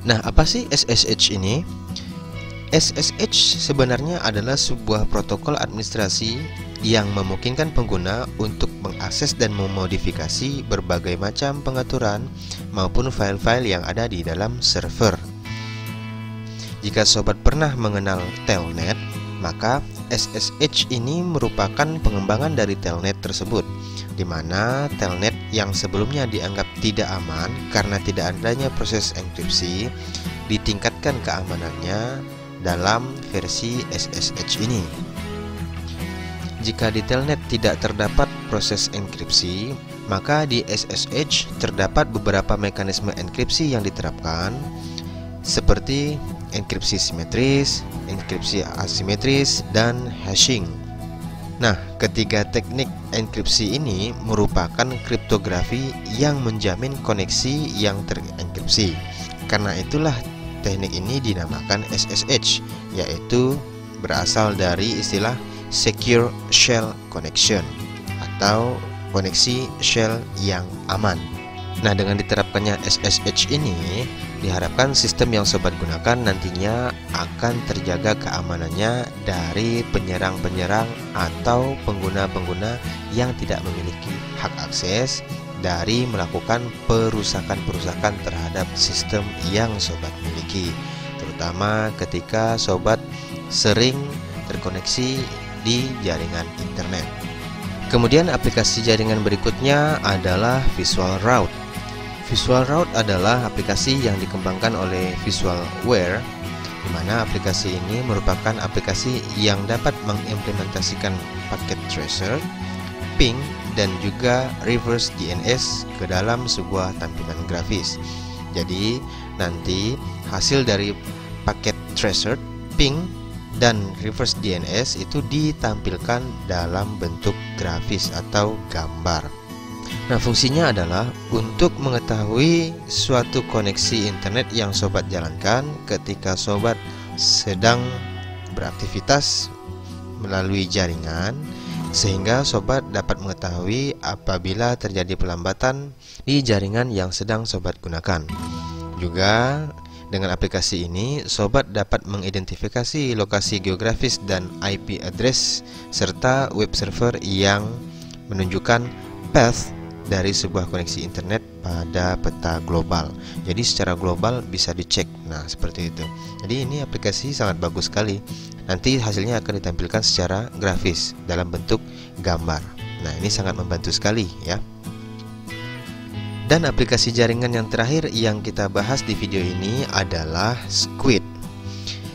Nah, apa sih SSH ini? SSH sebenarnya adalah sebuah protokol administrasi yang memungkinkan pengguna untuk mengakses dan memodifikasi berbagai macam pengaturan maupun file-file yang ada di dalam server. Jika sobat pernah mengenal Telnet, maka SSH ini merupakan pengembangan dari Telnet tersebut, di mana Telnet yang sebelumnya dianggap tidak aman karena tidak adanya proses enkripsi, ditingkatkan keamanannya dalam versi SSH ini. Jika di Telnet tidak terdapat proses enkripsi, maka di SSH terdapat beberapa mekanisme enkripsi yang diterapkan, seperti enkripsi simetris, enkripsi asimetris, dan hashing. Nah, ketiga teknik enkripsi ini merupakan kriptografi yang menjamin koneksi yang terenkripsi. Karena itulah teknik ini dinamakan SSH, yaitu berasal dari istilah Secure Shell Connection atau koneksi shell yang aman. Nah, dengan diterapkannya SSH ini, diharapkan sistem yang sobat gunakan nantinya akan terjaga keamanannya dari penyerang-penyerang atau pengguna-pengguna yang tidak memiliki hak akses dari melakukan perusakan-perusakan terhadap sistem yang sobat miliki, terutama ketika sobat sering terkoneksi di jaringan internet. Kemudian aplikasi jaringan berikutnya adalah Visual Route. Visual Route adalah aplikasi yang dikembangkan oleh Visualware, di mana aplikasi ini merupakan aplikasi yang dapat mengimplementasikan paket tracer, ping, dan juga reverse DNS ke dalam sebuah tampilan grafis. Jadi nanti hasil dari paket tracer, ping, dan reverse DNS itu ditampilkan dalam bentuk grafis atau gambar. Nah, fungsinya adalah untuk mengetahui suatu koneksi internet yang sobat jalankan ketika sobat sedang beraktivitas melalui jaringan, sehingga sobat dapat mengetahui apabila terjadi pelambatan di jaringan yang sedang sobat gunakan. Juga dengan aplikasi ini, sobat dapat mengidentifikasi lokasi geografis dan IP address serta web server yang menunjukkan path dari sebuah koneksi internet pada peta global. Jadi secara global bisa dicek. Nah, seperti itu. Jadi ini aplikasi sangat bagus sekali. Nanti hasilnya akan ditampilkan secara grafis dalam bentuk gambar. Nah, ini sangat membantu sekali ya. Dan aplikasi jaringan yang terakhir yang kita bahas di video ini adalah Squid.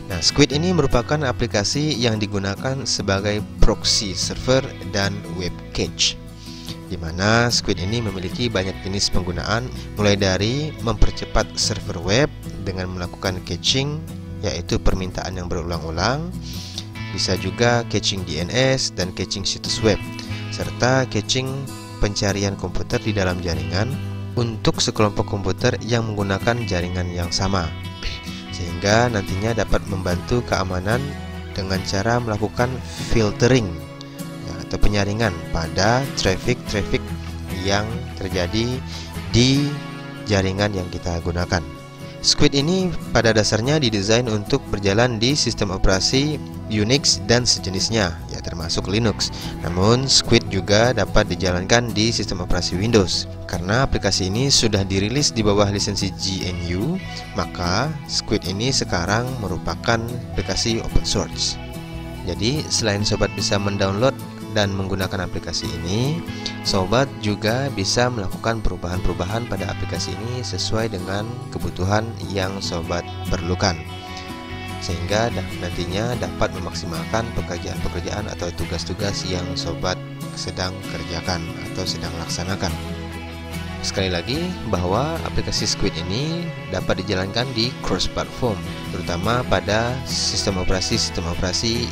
Nah, Squid ini merupakan aplikasi yang digunakan sebagai proxy server dan web cache, di mana Squid ini memiliki banyak jenis penggunaan, mulai dari mempercepat server web dengan melakukan caching, yaitu permintaan yang berulang-ulang, bisa juga caching DNS dan caching situs web, serta caching pencarian komputer di dalam jaringan untuk sekelompok komputer yang menggunakan jaringan yang sama, sehingga nantinya dapat membantu keamanan dengan cara melakukan filtering atau penyaringan pada traffic yang terjadi di jaringan yang kita gunakan. Squid ini pada dasarnya didesain untuk berjalan di sistem operasi Unix dan sejenisnya, ya termasuk Linux. Namun Squid juga dapat dijalankan di sistem operasi Windows. Karena aplikasi ini sudah dirilis di bawah lisensi GNU, maka Squid ini sekarang merupakan aplikasi open source. Jadi selain sobat bisa mendownload dan menggunakan aplikasi ini, sobat juga bisa melakukan perubahan-perubahan pada aplikasi ini sesuai dengan kebutuhan yang sobat perlukan, sehingga nantinya dapat memaksimalkan pekerjaan-pekerjaan atau tugas-tugas yang sobat sedang kerjakan atau sedang laksanakan. Sekali lagi bahwa aplikasi Squid ini dapat dijalankan di cross platform, terutama pada sistem operasi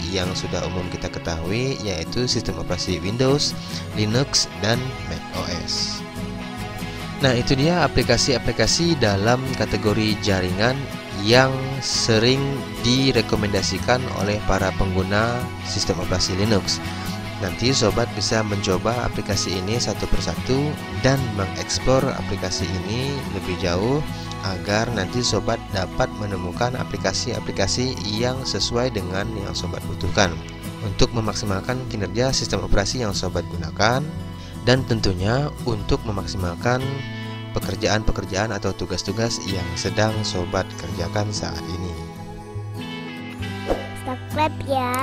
yang sudah umum kita ketahui, yaitu sistem operasi Windows, Linux, dan macOS. Nah, itu dia aplikasi-aplikasi dalam kategori jaringan yang sering direkomendasikan oleh para pengguna sistem operasi Linux. Nanti sobat bisa mencoba aplikasi ini satu persatu dan mengeksplor aplikasi ini lebih jauh agar nanti sobat dapat menemukan aplikasi-aplikasi yang sesuai dengan yang sobat butuhkan untuk memaksimalkan kinerja sistem operasi yang sobat gunakan, dan tentunya untuk memaksimalkan pekerjaan-pekerjaan atau tugas-tugas yang sedang sobat kerjakan saat ini. Subscribe ya.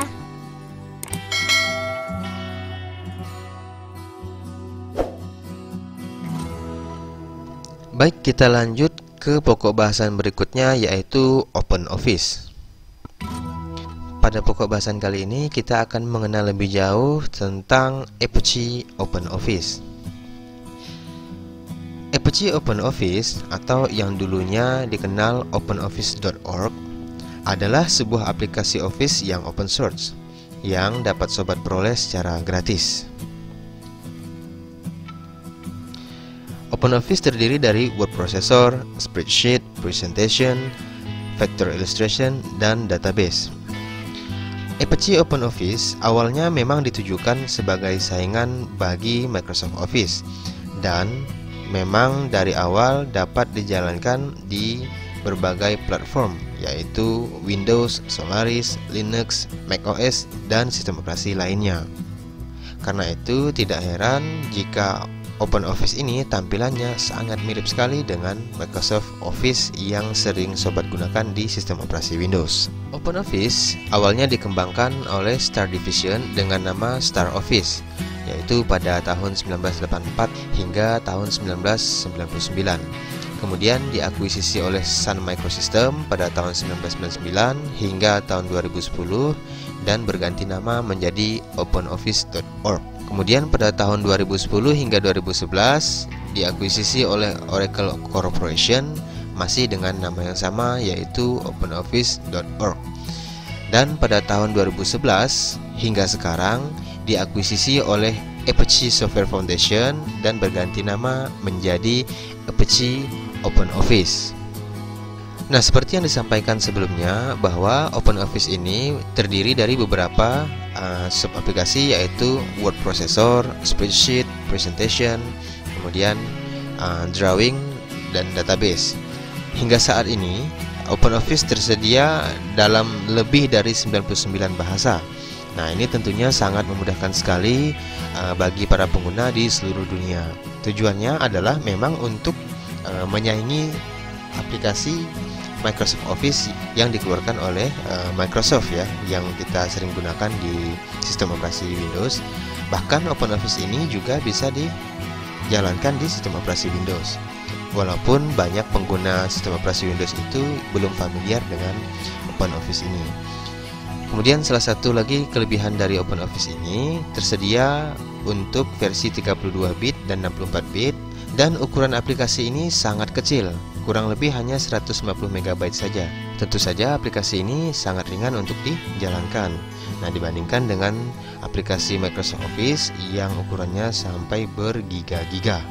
Baik, kita lanjut ke pokok bahasan berikutnya, yaitu OpenOffice. Pada pokok bahasan kali ini kita akan mengenal lebih jauh tentang Apache OpenOffice. Apache OpenOffice atau yang dulunya dikenal OpenOffice.org adalah sebuah aplikasi Office yang open source yang dapat sobat peroleh secara gratis. OpenOffice terdiri dari word processor, spreadsheet, presentation, vector illustration, dan database. Apache OpenOffice awalnya memang ditujukan sebagai saingan bagi Microsoft Office dan memang dari awal dapat dijalankan di berbagai platform, yaitu Windows, Solaris, Linux, macOS, dan sistem operasi lainnya. Karena itu tidak heran jika OpenOffice ini tampilannya sangat mirip sekali dengan Microsoft Office yang sering sobat gunakan di sistem operasi Windows. OpenOffice awalnya dikembangkan oleh Star Division dengan nama Star Office, yaitu pada tahun 1984 hingga tahun 1999. Kemudian diakuisisi oleh Sun Microsystem pada tahun 1999 hingga tahun 2010 dan berganti nama menjadi OpenOffice.org. Kemudian pada tahun 2010 hingga 2011 diakuisisi oleh Oracle Corporation masih dengan nama yang sama, yaitu OpenOffice.org. Dan pada tahun 2011 hingga sekarang diakuisisi oleh Apache Software Foundation dan berganti nama menjadi Apache OpenOffice. Nah, seperti yang disampaikan sebelumnya bahwa OpenOffice ini terdiri dari beberapa sub-aplikasi, yaitu word processor, spreadsheet, presentation, kemudian drawing, dan database. Hingga saat ini OpenOffice tersedia dalam lebih dari 99 bahasa. Nah, ini tentunya sangat memudahkan sekali bagi para pengguna di seluruh dunia. Tujuannya adalah memang untuk menyaingi aplikasi Microsoft Office yang dikeluarkan oleh Microsoft ya, yang kita sering gunakan di sistem operasi Windows. Bahkan OpenOffice ini juga bisa dijalankan di sistem operasi Windows. Walaupun banyak pengguna sistem operasi Windows itu belum familiar dengan OpenOffice ini. Kemudian salah satu lagi kelebihan dari OpenOffice ini, tersedia untuk versi 32 bit dan 64 bit, dan ukuran aplikasi ini sangat kecil, kurang lebih hanya 150 MB saja. Tentu saja aplikasi ini sangat ringan untuk dijalankan. Nah, dibandingkan dengan aplikasi Microsoft Office yang ukurannya sampai bergiga-giga.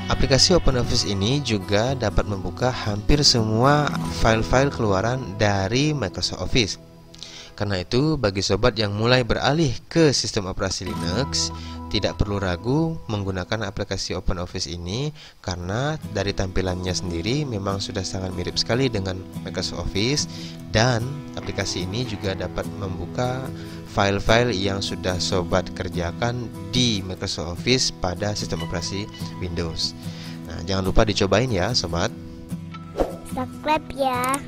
Aplikasi OpenOffice ini juga dapat membuka hampir semua file-file keluaran dari Microsoft Office. Karena itu, bagi sobat yang mulai beralih ke sistem operasi Linux, tidak perlu ragu menggunakan aplikasi OpenOffice ini, karena dari tampilannya sendiri memang sudah sangat mirip sekali dengan Microsoft Office, dan aplikasi ini juga dapat membuka file-file yang sudah sobat kerjakan di Microsoft Office pada sistem operasi Windows. Nah, jangan lupa dicobain ya sobat. Subscribe ya.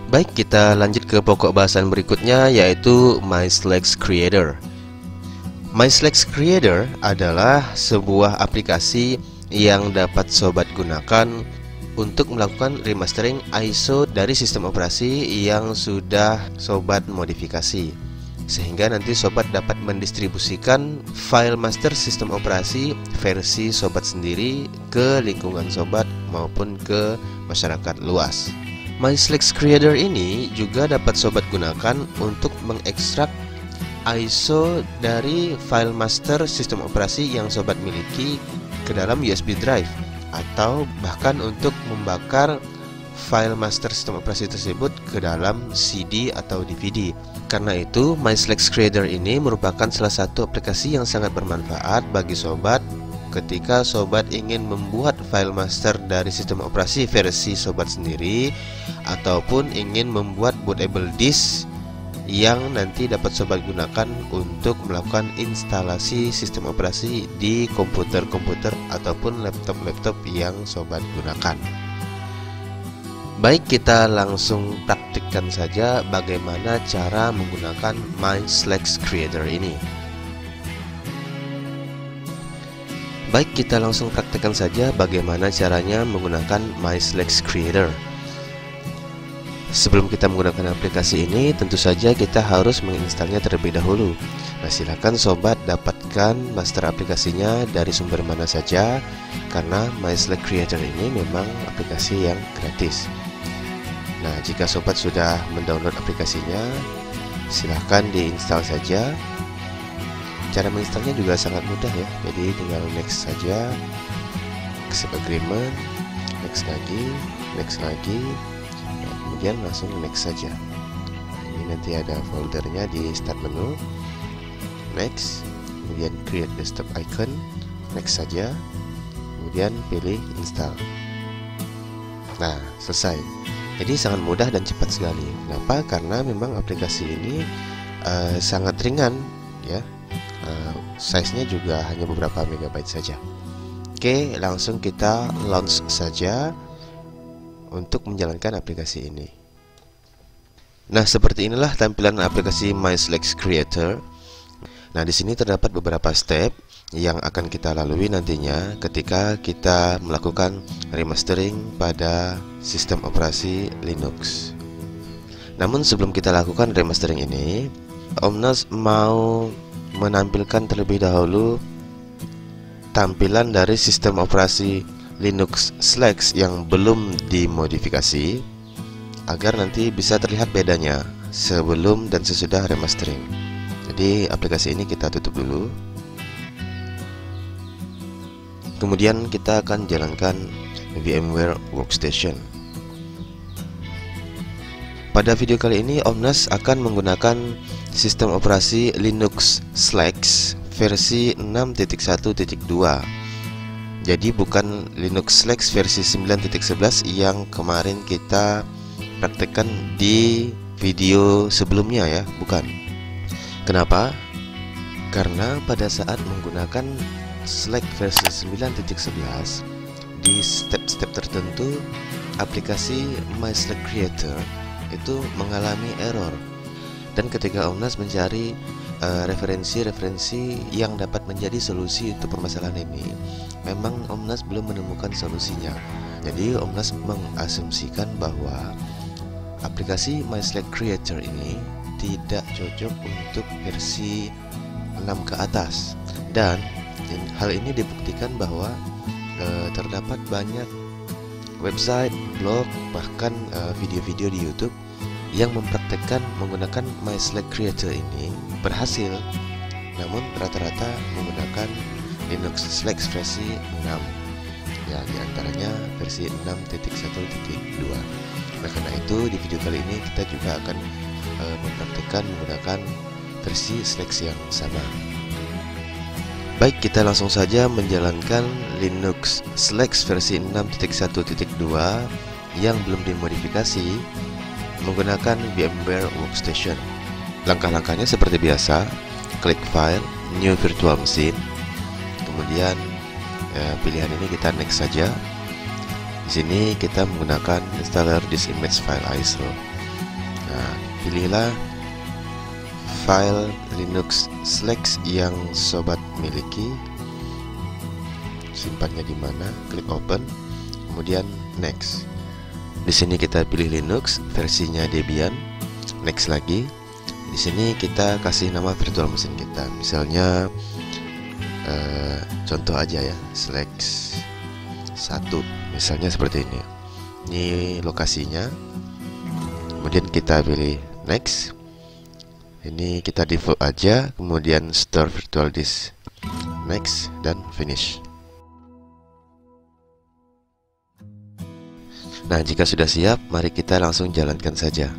Baik, kita lanjut ke pokok bahasan berikutnya, yaitu MySlex Creator. MySlex Creator adalah sebuah aplikasi yang dapat sobat gunakan untuk melakukan remastering ISO dari sistem operasi yang sudah sobat modifikasi, sehingga nanti sobat dapat mendistribusikan file master sistem operasi versi sobat sendiri ke lingkungan sobat maupun ke masyarakat luas. MySlex Creator ini juga dapat sobat gunakan untuk mengekstrak ISO dari file master sistem operasi yang sobat miliki ke dalam USB drive, atau bahkan untuk membakar file master sistem operasi tersebut ke dalam CD atau DVD. Karena itu, MySlex Creator ini merupakan salah satu aplikasi yang sangat bermanfaat bagi sobat ketika sobat ingin membuat file master dari sistem operasi versi sobat sendiri, ataupun ingin membuat bootable disk yang nanti dapat sobat gunakan untuk melakukan instalasi sistem operasi di komputer-komputer ataupun laptop-laptop yang sobat gunakan. Baik, kita langsung praktikkan saja bagaimana cara menggunakan MySlex Creator ini. Baik, kita langsung praktikkan saja bagaimana caranya menggunakan MySlex Creator. Sebelum kita menggunakan aplikasi ini, tentu saja kita harus menginstalnya terlebih dahulu. Nah, silakan sobat dapatkan master aplikasinya dari sumber mana saja, karena MySlex Creator ini memang aplikasi yang gratis. Nah, jika sobat sudah mendownload aplikasinya, silahkan diinstal saja. Cara menginstalnya juga sangat mudah ya, jadi tinggal next saja, accept agreement, next lagi, kemudian langsung next saja. Ini nanti ada foldernya di start menu, next, kemudian create desktop icon, next saja, kemudian pilih install. Nah, selesai. Jadi sangat mudah dan cepat sekali. Kenapa? Karena memang aplikasi ini sangat ringan ya. Size-nya juga hanya beberapa megabyte saja. Oke, langsung kita launch saja untuk menjalankan aplikasi ini. Nah, seperti inilah tampilan aplikasi MySlex Creator. Nah, di sini terdapat beberapa step yang akan kita lalui nantinya ketika kita melakukan remastering pada sistem operasi Linux. Namun sebelum kita lakukan remastering ini, Om Nas mau menampilkan terlebih dahulu tampilan dari sistem operasi Linux Slex yang belum dimodifikasi, agar nanti bisa terlihat bedanya sebelum dan sesudah remastering. Jadi aplikasi ini kita tutup dulu. Kemudian kita akan jalankan VMware Workstation. Pada video kali ini Om Nas akan menggunakan sistem operasi Linux Slex versi 6.1.2. Jadi bukan Linux Slex versi 9.11 yang kemarin kita praktekkan di video sebelumnya ya, bukan. Kenapa? Karena pada saat menggunakan Slex versi 9.11, di step-step tertentu aplikasi MySlex Creator itu mengalami error. Dan ketika Om Nas mencari referensi-referensi yang dapat menjadi solusi untuk permasalahan ini, memang Om Nas belum menemukan solusinya. Jadi Om Nas mengasumsikan bahwa aplikasi MySlex Creator ini tidak cocok untuk versi 6 ke atas. Dan hal ini dibuktikan bahwa terdapat banyak website, blog, bahkan video-video di YouTube yang mempraktekkan menggunakan MySlex Creator ini berhasil, namun rata-rata menggunakan Linux Slex versi 6, ya diantaranya versi 6.1.2. Nah, karena itu di video kali ini kita juga akan mempraktekkan menggunakan versi Slex yang sama. Baik, kita langsung saja menjalankan Linux Slex versi 6.1.2 yang belum dimodifikasi menggunakan VMware Workstation. Langkah-langkahnya seperti biasa, klik File, New Virtual Machine, kemudian pilihan ini kita next saja. Di sini kita menggunakan installer disk image file ISO. Nah, pilihlah file Linux Slex yang sobat miliki, simpannya di mana, klik Open, kemudian next. Di sini kita pilih Linux versinya Debian, next lagi. Di sini kita kasih nama virtual mesin kita, misalnya contoh aja ya, /1, misalnya seperti ini. Ini lokasinya. Kemudian kita pilih next. Ini kita default aja, kemudian store virtual disk, next, dan finish. Nah, jika sudah siap, mari kita langsung jalankan saja.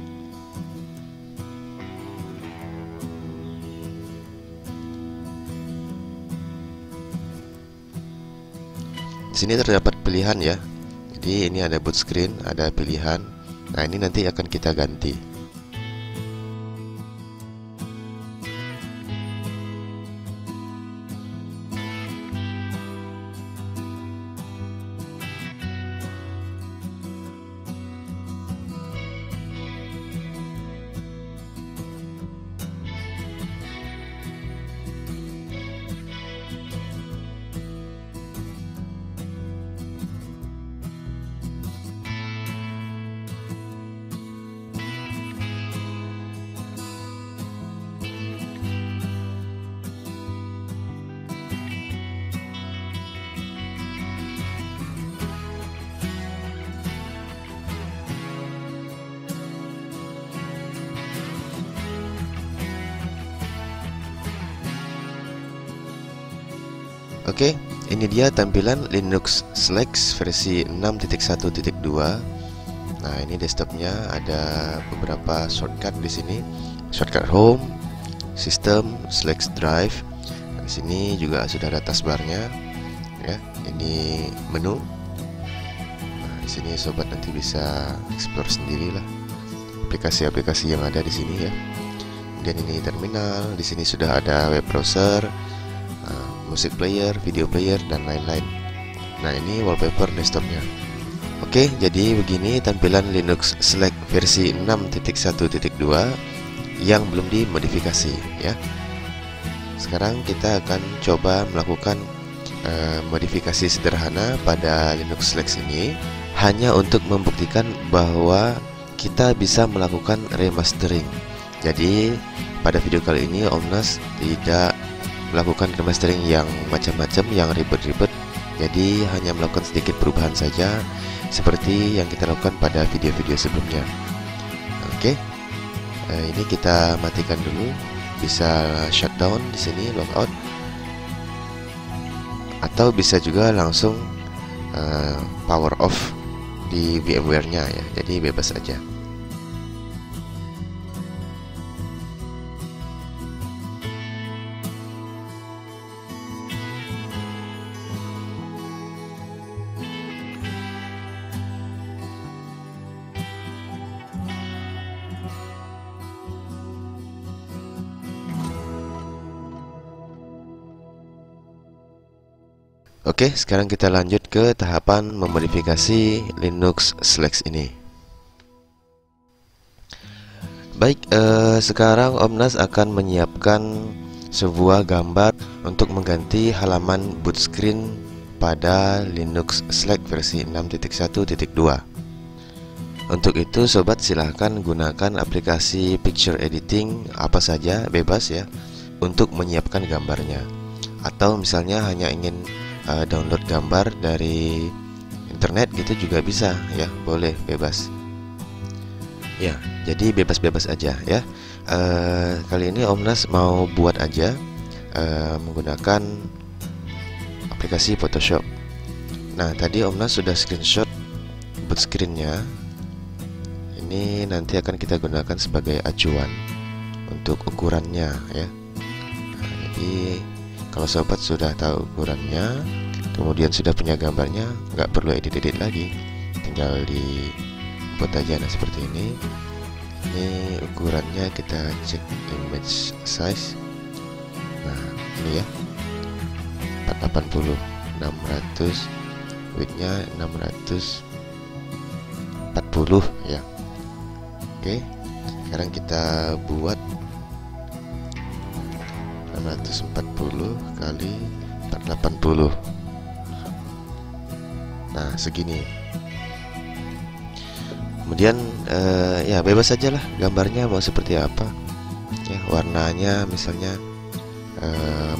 Di sini terdapat pilihan ya. Jadi ini ada boot screen, ada pilihan. Nah, ini nanti akan kita ganti. Oke, ini dia tampilan Linux Slack versi 6.1.2. Nah, ini desktopnya ada beberapa shortcut di sini. Shortcut Home, System, Slack Drive. Di sini juga sudah ada taskbarnya. Ya, ini menu. Nah, di sini sobat nanti bisa explore sendirilah aplikasi-aplikasi yang ada di sini ya. Dan ini terminal. Di sini sudah ada web browser, musik player, video player, dan lain-lain. Nah, ini wallpaper desktopnya. Oke, jadi begini tampilan Linux Slack versi 6.1.2 yang belum dimodifikasi ya. Sekarang kita akan coba melakukan modifikasi sederhana pada Linux Slack ini, hanya untuk membuktikan bahwa kita bisa melakukan remastering. Jadi pada video kali ini Omnas tidak melakukan remastering yang macam-macam, yang ribet-ribet. Jadi hanya melakukan sedikit perubahan saja, seperti yang kita lakukan pada video-video sebelumnya. Oke, ini kita matikan dulu. Bisa shutdown di sini, logout, atau bisa juga langsung power off di VMware-nya ya. Jadi bebas saja. Oke, sekarang kita lanjut ke tahapan memodifikasi Linux Slack ini. Baik, sekarang Omnas akan menyiapkan sebuah gambar untuk mengganti halaman boot screen pada Linux Slack versi 6.1.2. Untuk itu, sobat silahkan gunakan aplikasi picture editing apa saja, bebas ya, untuk menyiapkan gambarnya. Atau misalnya hanya ingin download gambar dari internet gitu juga bisa ya, boleh, bebas ya. Jadi bebas-bebas aja ya. Kali ini Omnas mau buat aja menggunakan aplikasi Photoshop. Nah, tadi Omnas sudah screenshot boot screennya. Ini nanti akan kita gunakan sebagai acuan untuk ukurannya ya. Nah, jadi kalau sobat sudah tahu ukurannya, kemudian sudah punya gambarnya, nggak perlu edit-edit lagi, tinggal dibuat aja. Nah, seperti ini. Ini ukurannya, kita cek image size. Nah, ini ya, 480, 600, widthnya 640 ya. Oke, sekarang kita buat 640 kali 480. Nah, segini. Kemudian ya bebas saja lah gambarnya mau seperti apa ya, warnanya misalnya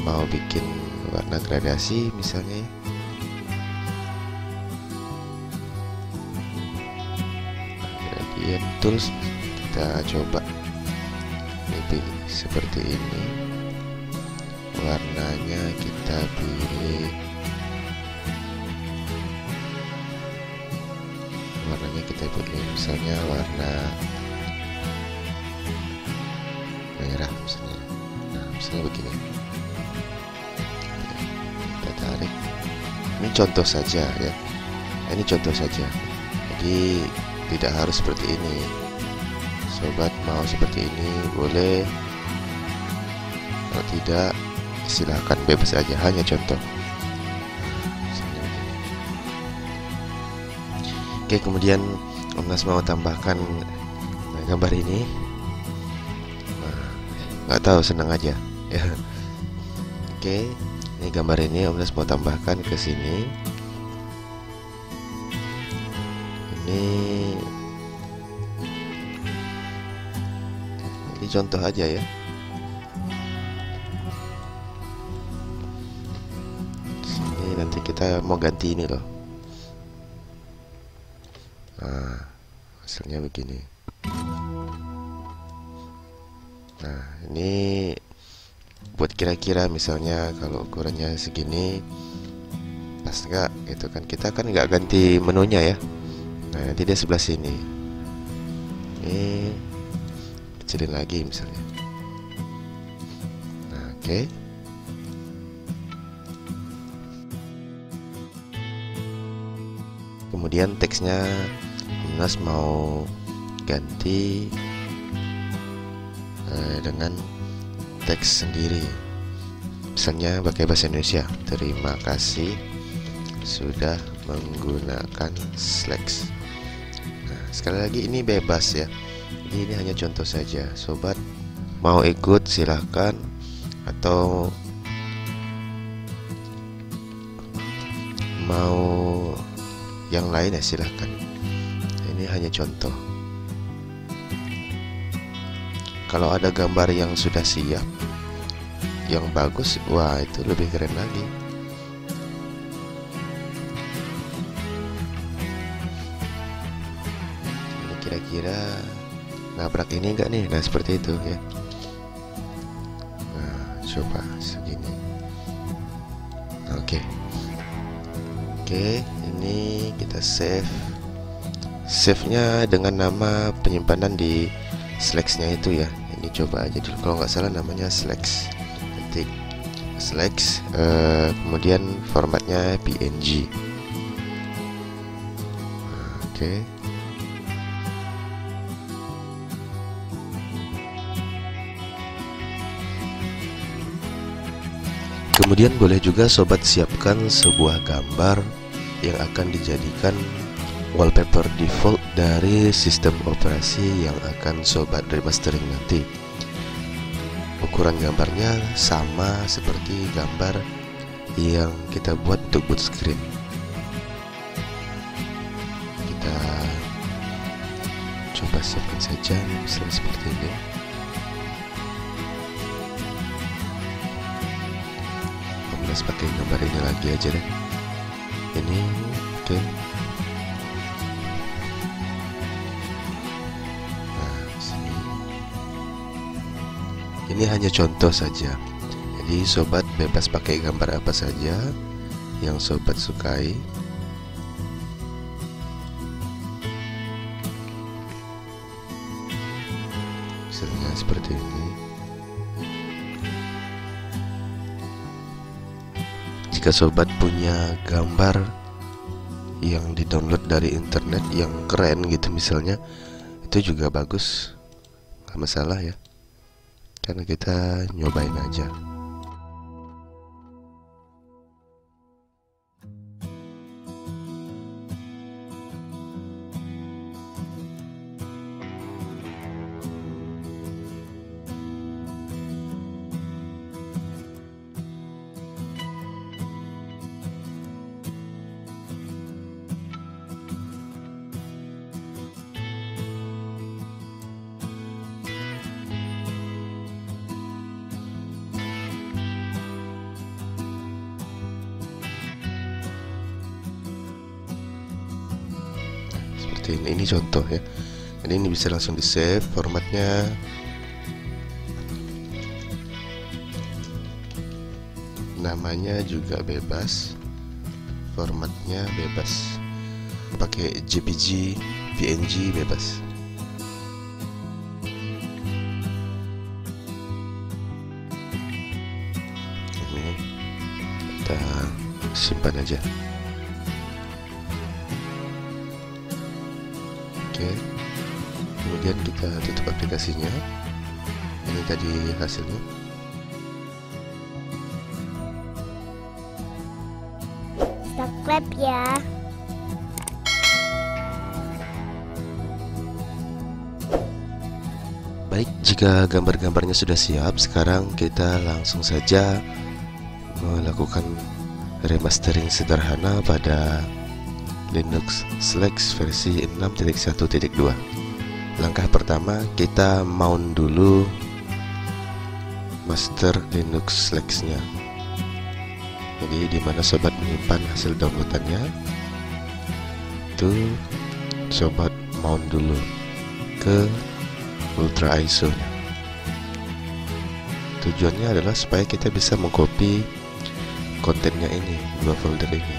mau bikin warna gradasi misalnya ya. Gradient tools kita coba pilih seperti ini, warnanya kita pilih misalnya warna merah misalnya. Nah misalnya begini, kita tarik. Ini contoh saja ya, ini contoh saja, jadi tidak harus seperti ini. Sobat mau seperti ini boleh, kalau tidak silahkan, bebas aja, hanya contoh. Oke, kemudian Om Nas mau tambahkan gambar ini. Nggak tahu, senang aja ya. Oke, ini gambar ini Om Nas mau tambahkan ke sini. Ini contoh aja ya. Sini nanti kita mau ganti ini loh. Nah, hasilnya begini. Nah, ini buat kira-kira misalnya kalau ukurannya segini pas nggak gitu kan, kita kan nggak ganti menunya ya. Nah, nanti dia sebelah sini. Ini kecilin lagi misalnya. Nah, oke. Kemudian teksnya Nas mau ganti dengan teks sendiri, misalnya pakai bahasa Indonesia. Terima kasih sudah menggunakan Slack. Nah, sekali lagi ini bebas ya, jadi ini hanya contoh saja. Sobat mau ikut silahkan, atau mau yang lain ya silahkan. Ini hanya contoh. Kalau ada gambar yang sudah siap, yang bagus, wah itu lebih keren lagi. Ini kira-kira nabrak ini enggak nih? Nah seperti itu ya. Nah coba segini. Oke. Oke, ini kita save-nya dengan nama penyimpanan di Slack-nya itu ya. Ini coba aja dulu, kalau nggak salah namanya Slack. Ketik Slack, kemudian formatnya PNG. Oke. Kemudian boleh juga sobat siapkan sebuah gambar yang akan dijadikan wallpaper default dari sistem operasi yang akan sobat remastering nanti. Ukuran gambarnya sama seperti gambar yang kita buat untuk boot screen. Kita coba siapkan saja misalnya seperti ini. Pakai gambar ini lagi aja deh. Ini oke. Nah, sini. Ini hanya contoh saja. Jadi sobat bebas pakai gambar apa saja yang sobat sukai. Misalnya seperti ini. Jika sobat punya gambar yang di-download dari internet yang keren gitu misalnya, itu juga bagus, nggak masalah ya, karena kita nyobain aja. seperti ini. Ini contoh ya. Jadi ini bisa langsung di save formatnya. Namanya juga bebas, formatnya bebas, pakai JPG, PNG bebas. Ini kita simpan aja. Oke, kemudian kita tutup aplikasinya. Ini tadi hasilnya. Subscribe ya. Baik, jika gambar-gambarnya sudah siap, sekarang kita langsung saja melakukan remastering sederhana pada Linux Slex versi 6.1.2. Langkah pertama, kita mount dulu master Linux Slex-nya. Jadi di mana sobat menyimpan hasil downloadannya, itu sobat mount dulu ke Ultra ISO nya. Tujuannya adalah supaya kita bisa mengcopy kontennya ini, dua folder ini.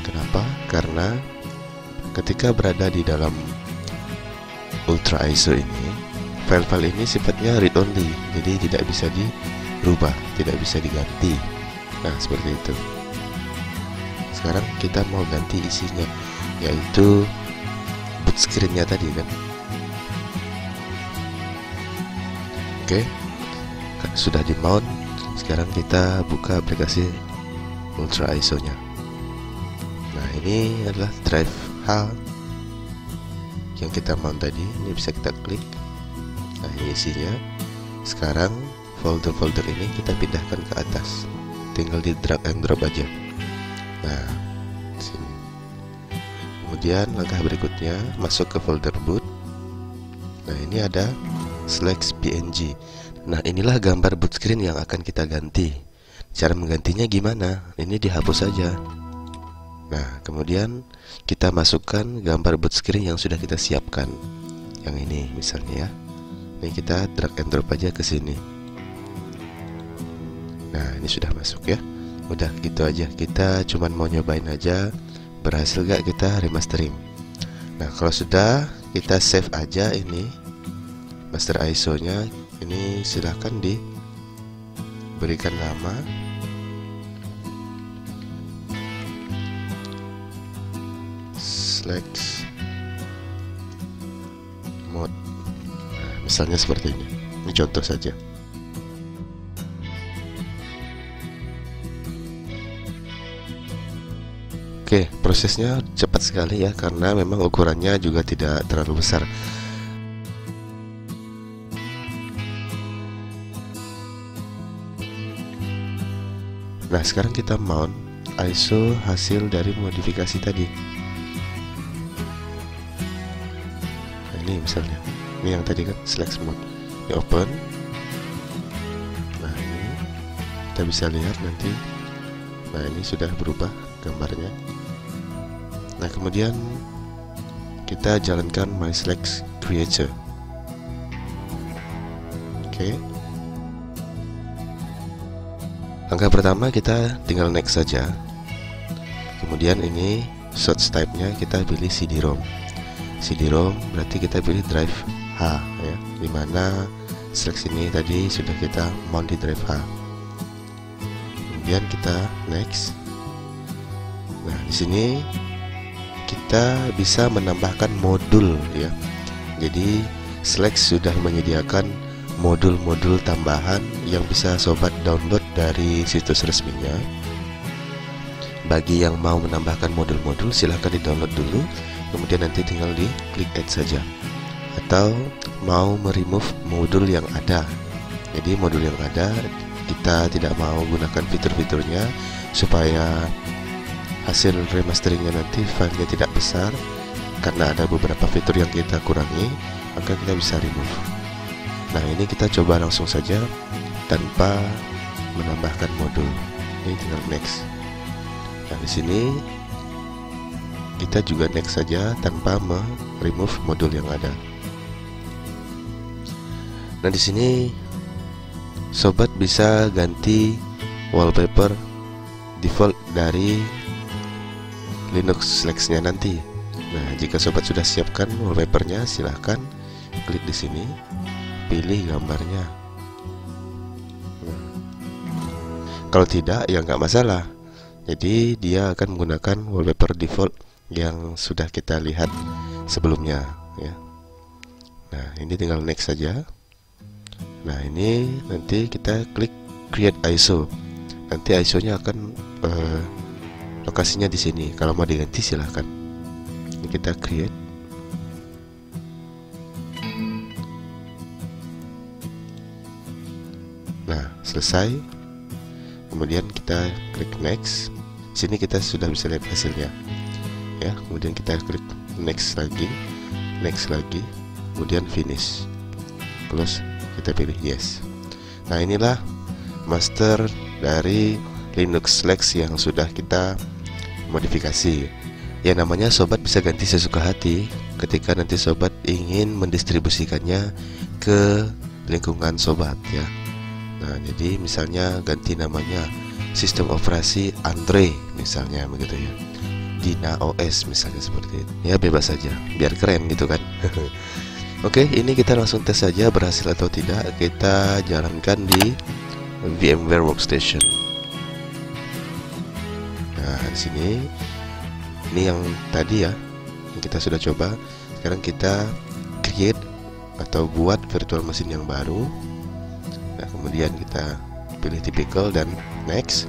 Kenapa? Karena ketika berada di dalam Ultra ISO ini, file-file ini sifatnya read only, jadi tidak bisa dirubah, tidak bisa diganti. Nah, seperti itu. Sekarang kita mau ganti isinya, yaitu boot screen-nya tadi kan. Oke, sudah di mount. Sekarang kita buka aplikasi Ultra ISO-nya. Nah, ini adalah drive H yang kita mount tadi. Ini bisa kita klik. Nah, ini isinya. Sekarang folder-folder ini kita pindahkan ke atas. Tinggal di drag and drop aja. Nah, sini. Kemudian langkah berikutnya masuk ke folder boot. Nah, ini ada Slex PNG. Nah, inilah gambar boot screen yang akan kita ganti. Cara menggantinya gimana? Ini dihapus saja. Nah, kemudian kita masukkan gambar boot screen yang sudah kita siapkan. Yang ini misalnya ya. Ini kita drag and drop aja ke sini. Nah, ini sudah masuk ya. Udah gitu aja. Kita cuman mau nyobain aja berhasil gak kita remastering. Nah, kalau sudah, kita save aja ini master ISO nya. Ini silahkan diberikan nama. Slex mod. Nah, misalnya seperti ini. Ini contoh saja. Oke, prosesnya cepat sekali ya, karena memang ukurannya juga tidak terlalu besar. Nah, sekarang kita mount ISO hasil dari modifikasi tadi. Nah, ini misalnya, ini yang tadi kan Slex mode. Ini open. Nah, ini kita bisa lihat nanti. Nah, ini sudah berubah gambarnya. Nah, kemudian kita jalankan My Slex Creator. Oke. Langkah pertama kita tinggal next saja. Kemudian ini source type-nya kita pilih CD-ROM. CD-ROM berarti kita pilih drive H ya, dimana Slex ini tadi sudah kita mount di drive H. Kemudian kita next. Nah, di sini kita bisa menambahkan modul ya. Jadi Slex sudah menyediakan modul-modul tambahan yang bisa sobat download dari situs resminya. Bagi yang mau menambahkan modul-modul, silahkan di-download dulu, kemudian nanti tinggal di klik add saja. Atau mau meremove modul yang ada. Jadi modul yang ada kita tidak mau gunakan fitur-fiturnya supaya hasil remasteringnya nanti filenya tidak besar, karena ada beberapa fitur yang kita kurangi, maka kita bisa remove. Nah, ini kita coba langsung saja tanpa menambahkan modul. Ini tinggal next. Nah, di sini kita juga next saja tanpa remove modul yang ada. Nah, di sini sobat bisa ganti wallpaper default dari Linux Flex-nya nanti. Nah, jika sobat sudah siapkan wallpapernya, silahkan klik di sini, pilih gambarnya. Nah, kalau tidak, ya nggak masalah. Jadi dia akan menggunakan wallpaper default yang sudah kita lihat sebelumnya, ya. Nah, ini tinggal next saja. Nah, ini nanti kita klik create ISO. Nanti ISO-nya akan lokasinya di sini. Kalau mau diganti silahkan. Ini kita create. Nah, selesai. Kemudian kita klik next. Sini kita sudah bisa lihat hasilnya. Ya, kemudian kita klik next lagi, kemudian finish. Terus kita pilih yes. Nah, inilah master dari Linux Flex yang sudah kita modifikasi. Ya, namanya sobat bisa ganti sesuka hati ketika nanti sobat ingin mendistribusikannya ke lingkungan sobat, ya. Nah, jadi misalnya ganti namanya sistem operasi Andre misalnya begitu, ya. Dina OS misalnya seperti itu. Ya, bebas saja, biar keren gitu kan. Oke, ini kita langsung tes saja berhasil atau tidak. Kita jalankan di VMware Workstation. Nah, di sini ini yang tadi ya, yang kita sudah coba. Sekarang kita create atau buat virtual machine yang baru. Nah, kemudian kita pilih typical dan next.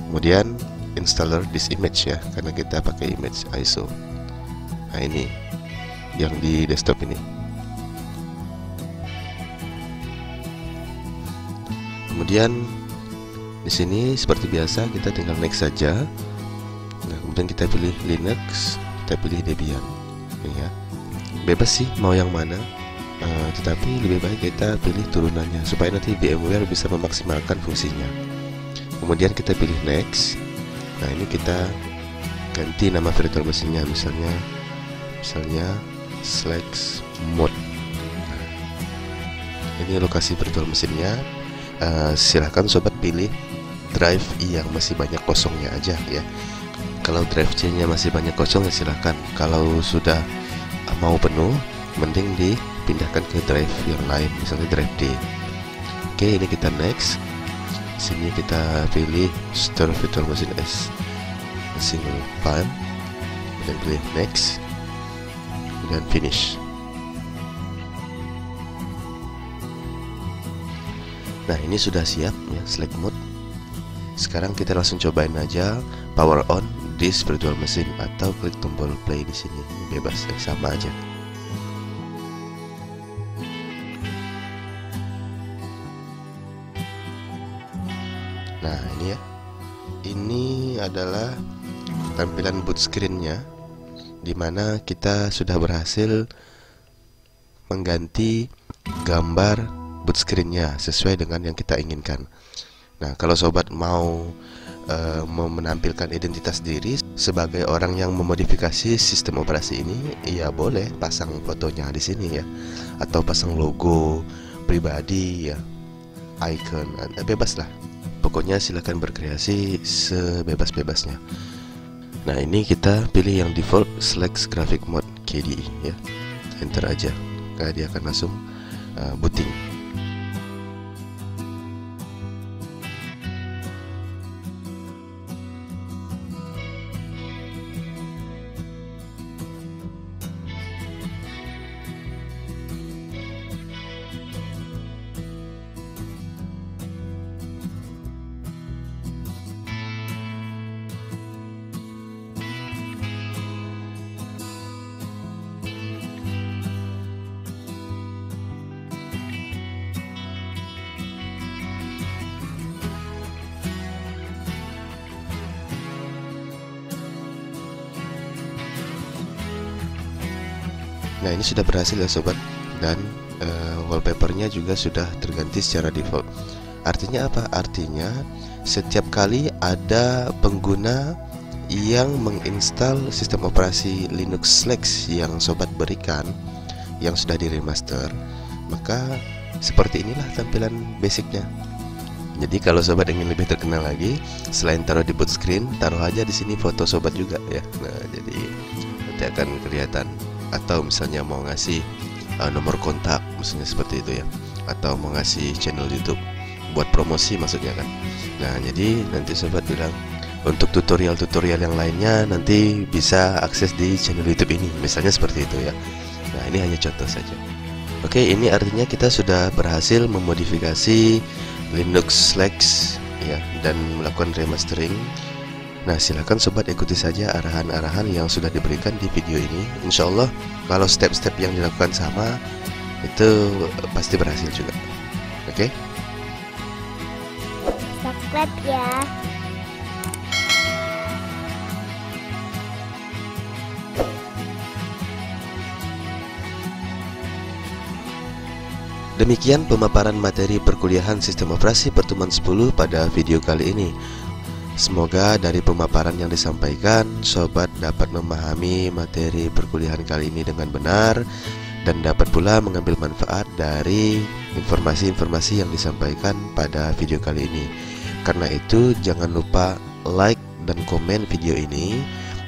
Kemudian installer this image, ya, karena kita pakai image ISO. Nah, ini yang di desktop ini. Kemudian di sini seperti biasa kita tinggal next saja. Nah, kemudian kita pilih Linux, kita pilih Debian, ya. Bebas sih mau yang mana, tetapi lebih baik kita pilih turunannya supaya nanti VMware bisa memaksimalkan fungsinya. Kemudian kita pilih next. Nah, ini kita ganti nama virtual machine-nya, misalnya Flex mode. Nah, ini lokasi virtual machine-nya. Silahkan sobat pilih drive yang masih banyak kosongnya aja, ya. Kalau drive C-nya masih banyak kosong, ya silahkan. Kalau sudah mau penuh, mending dipindahkan ke drive yang lain, misalnya drive D. Oke, ini kita next. Sini kita pilih store virtual machine as a single file, dan pilih next, dan finish. Nah, ini sudah siap, ya, select mode. Sekarang kita langsung cobain aja power on this virtual machine atau klik tombol play di sini. Bebas, ya, sama aja. Nah, ini ya. Ini adalah tampilan boot screen-nya, dimana kita sudah berhasil mengganti gambar boot screen-nya sesuai dengan yang kita inginkan. Nah, kalau sobat mau menampilkan identitas diri sebagai orang yang memodifikasi sistem operasi ini, ya boleh pasang fotonya di sini, ya, atau pasang logo pribadi, ya, icon, bebas lah. Pokoknya silahkan berkreasi sebebas-bebasnya. Nah, ini kita pilih yang default, select graphic mode KDE, ya, enter aja, karena dia akan langsung booting. Nah, ini sudah berhasil, ya sobat, dan wallpapernya juga sudah terganti secara default. Artinya apa? Artinya setiap kali ada pengguna yang menginstal sistem operasi Linux Flex yang sobat berikan, yang sudah diremaster, maka seperti inilah tampilan basicnya. Jadi kalau sobat ingin lebih terkenal lagi, selain taruh di boot screen, taruh aja di sini foto sobat juga ya. Nah, jadi nanti akan kelihatan. Atau misalnya mau ngasih nomor kontak, misalnya seperti itu ya. Atau mau ngasih channel YouTube buat promosi maksudnya kan. Nah, jadi nanti sobat bilang untuk tutorial-tutorial yang lainnya nanti bisa akses di channel YouTube ini, misalnya seperti itu ya. Nah, ini hanya contoh saja. Oke, ini artinya kita sudah berhasil memodifikasi Linux Flex ya, dan melakukan remastering. Nah, silakan sobat ikuti saja arahan-arahan yang sudah diberikan di video ini. Insya Allah kalau step-step yang dilakukan sama, itu pasti berhasil juga. Oke? Subscribe ya. Demikian pemaparan materi perkuliahan sistem operasi pertemuan 10 pada video kali ini. Semoga dari pemaparan yang disampaikan, sobat dapat memahami materi perkuliahan kali ini dengan benar dan dapat pula mengambil manfaat dari informasi-informasi yang disampaikan pada video kali ini. Karena itu jangan lupa like dan komen video ini,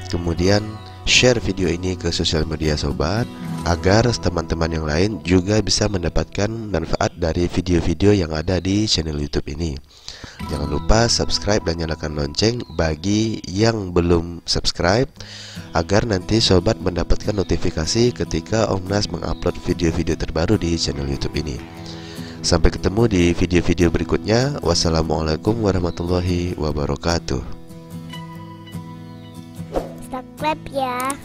kemudian share video ini ke sosial media sobat, agar teman-teman yang lain juga bisa mendapatkan manfaat dari video-video yang ada di channel YouTube ini. Jangan lupa subscribe dan nyalakan lonceng bagi yang belum subscribe, agar nanti sobat mendapatkan notifikasi ketika Om Nas mengupload video-video terbaru di channel YouTube ini. Sampai ketemu di video-video berikutnya. Wassalamualaikum warahmatullahi wabarakatuh. Subscribe ya.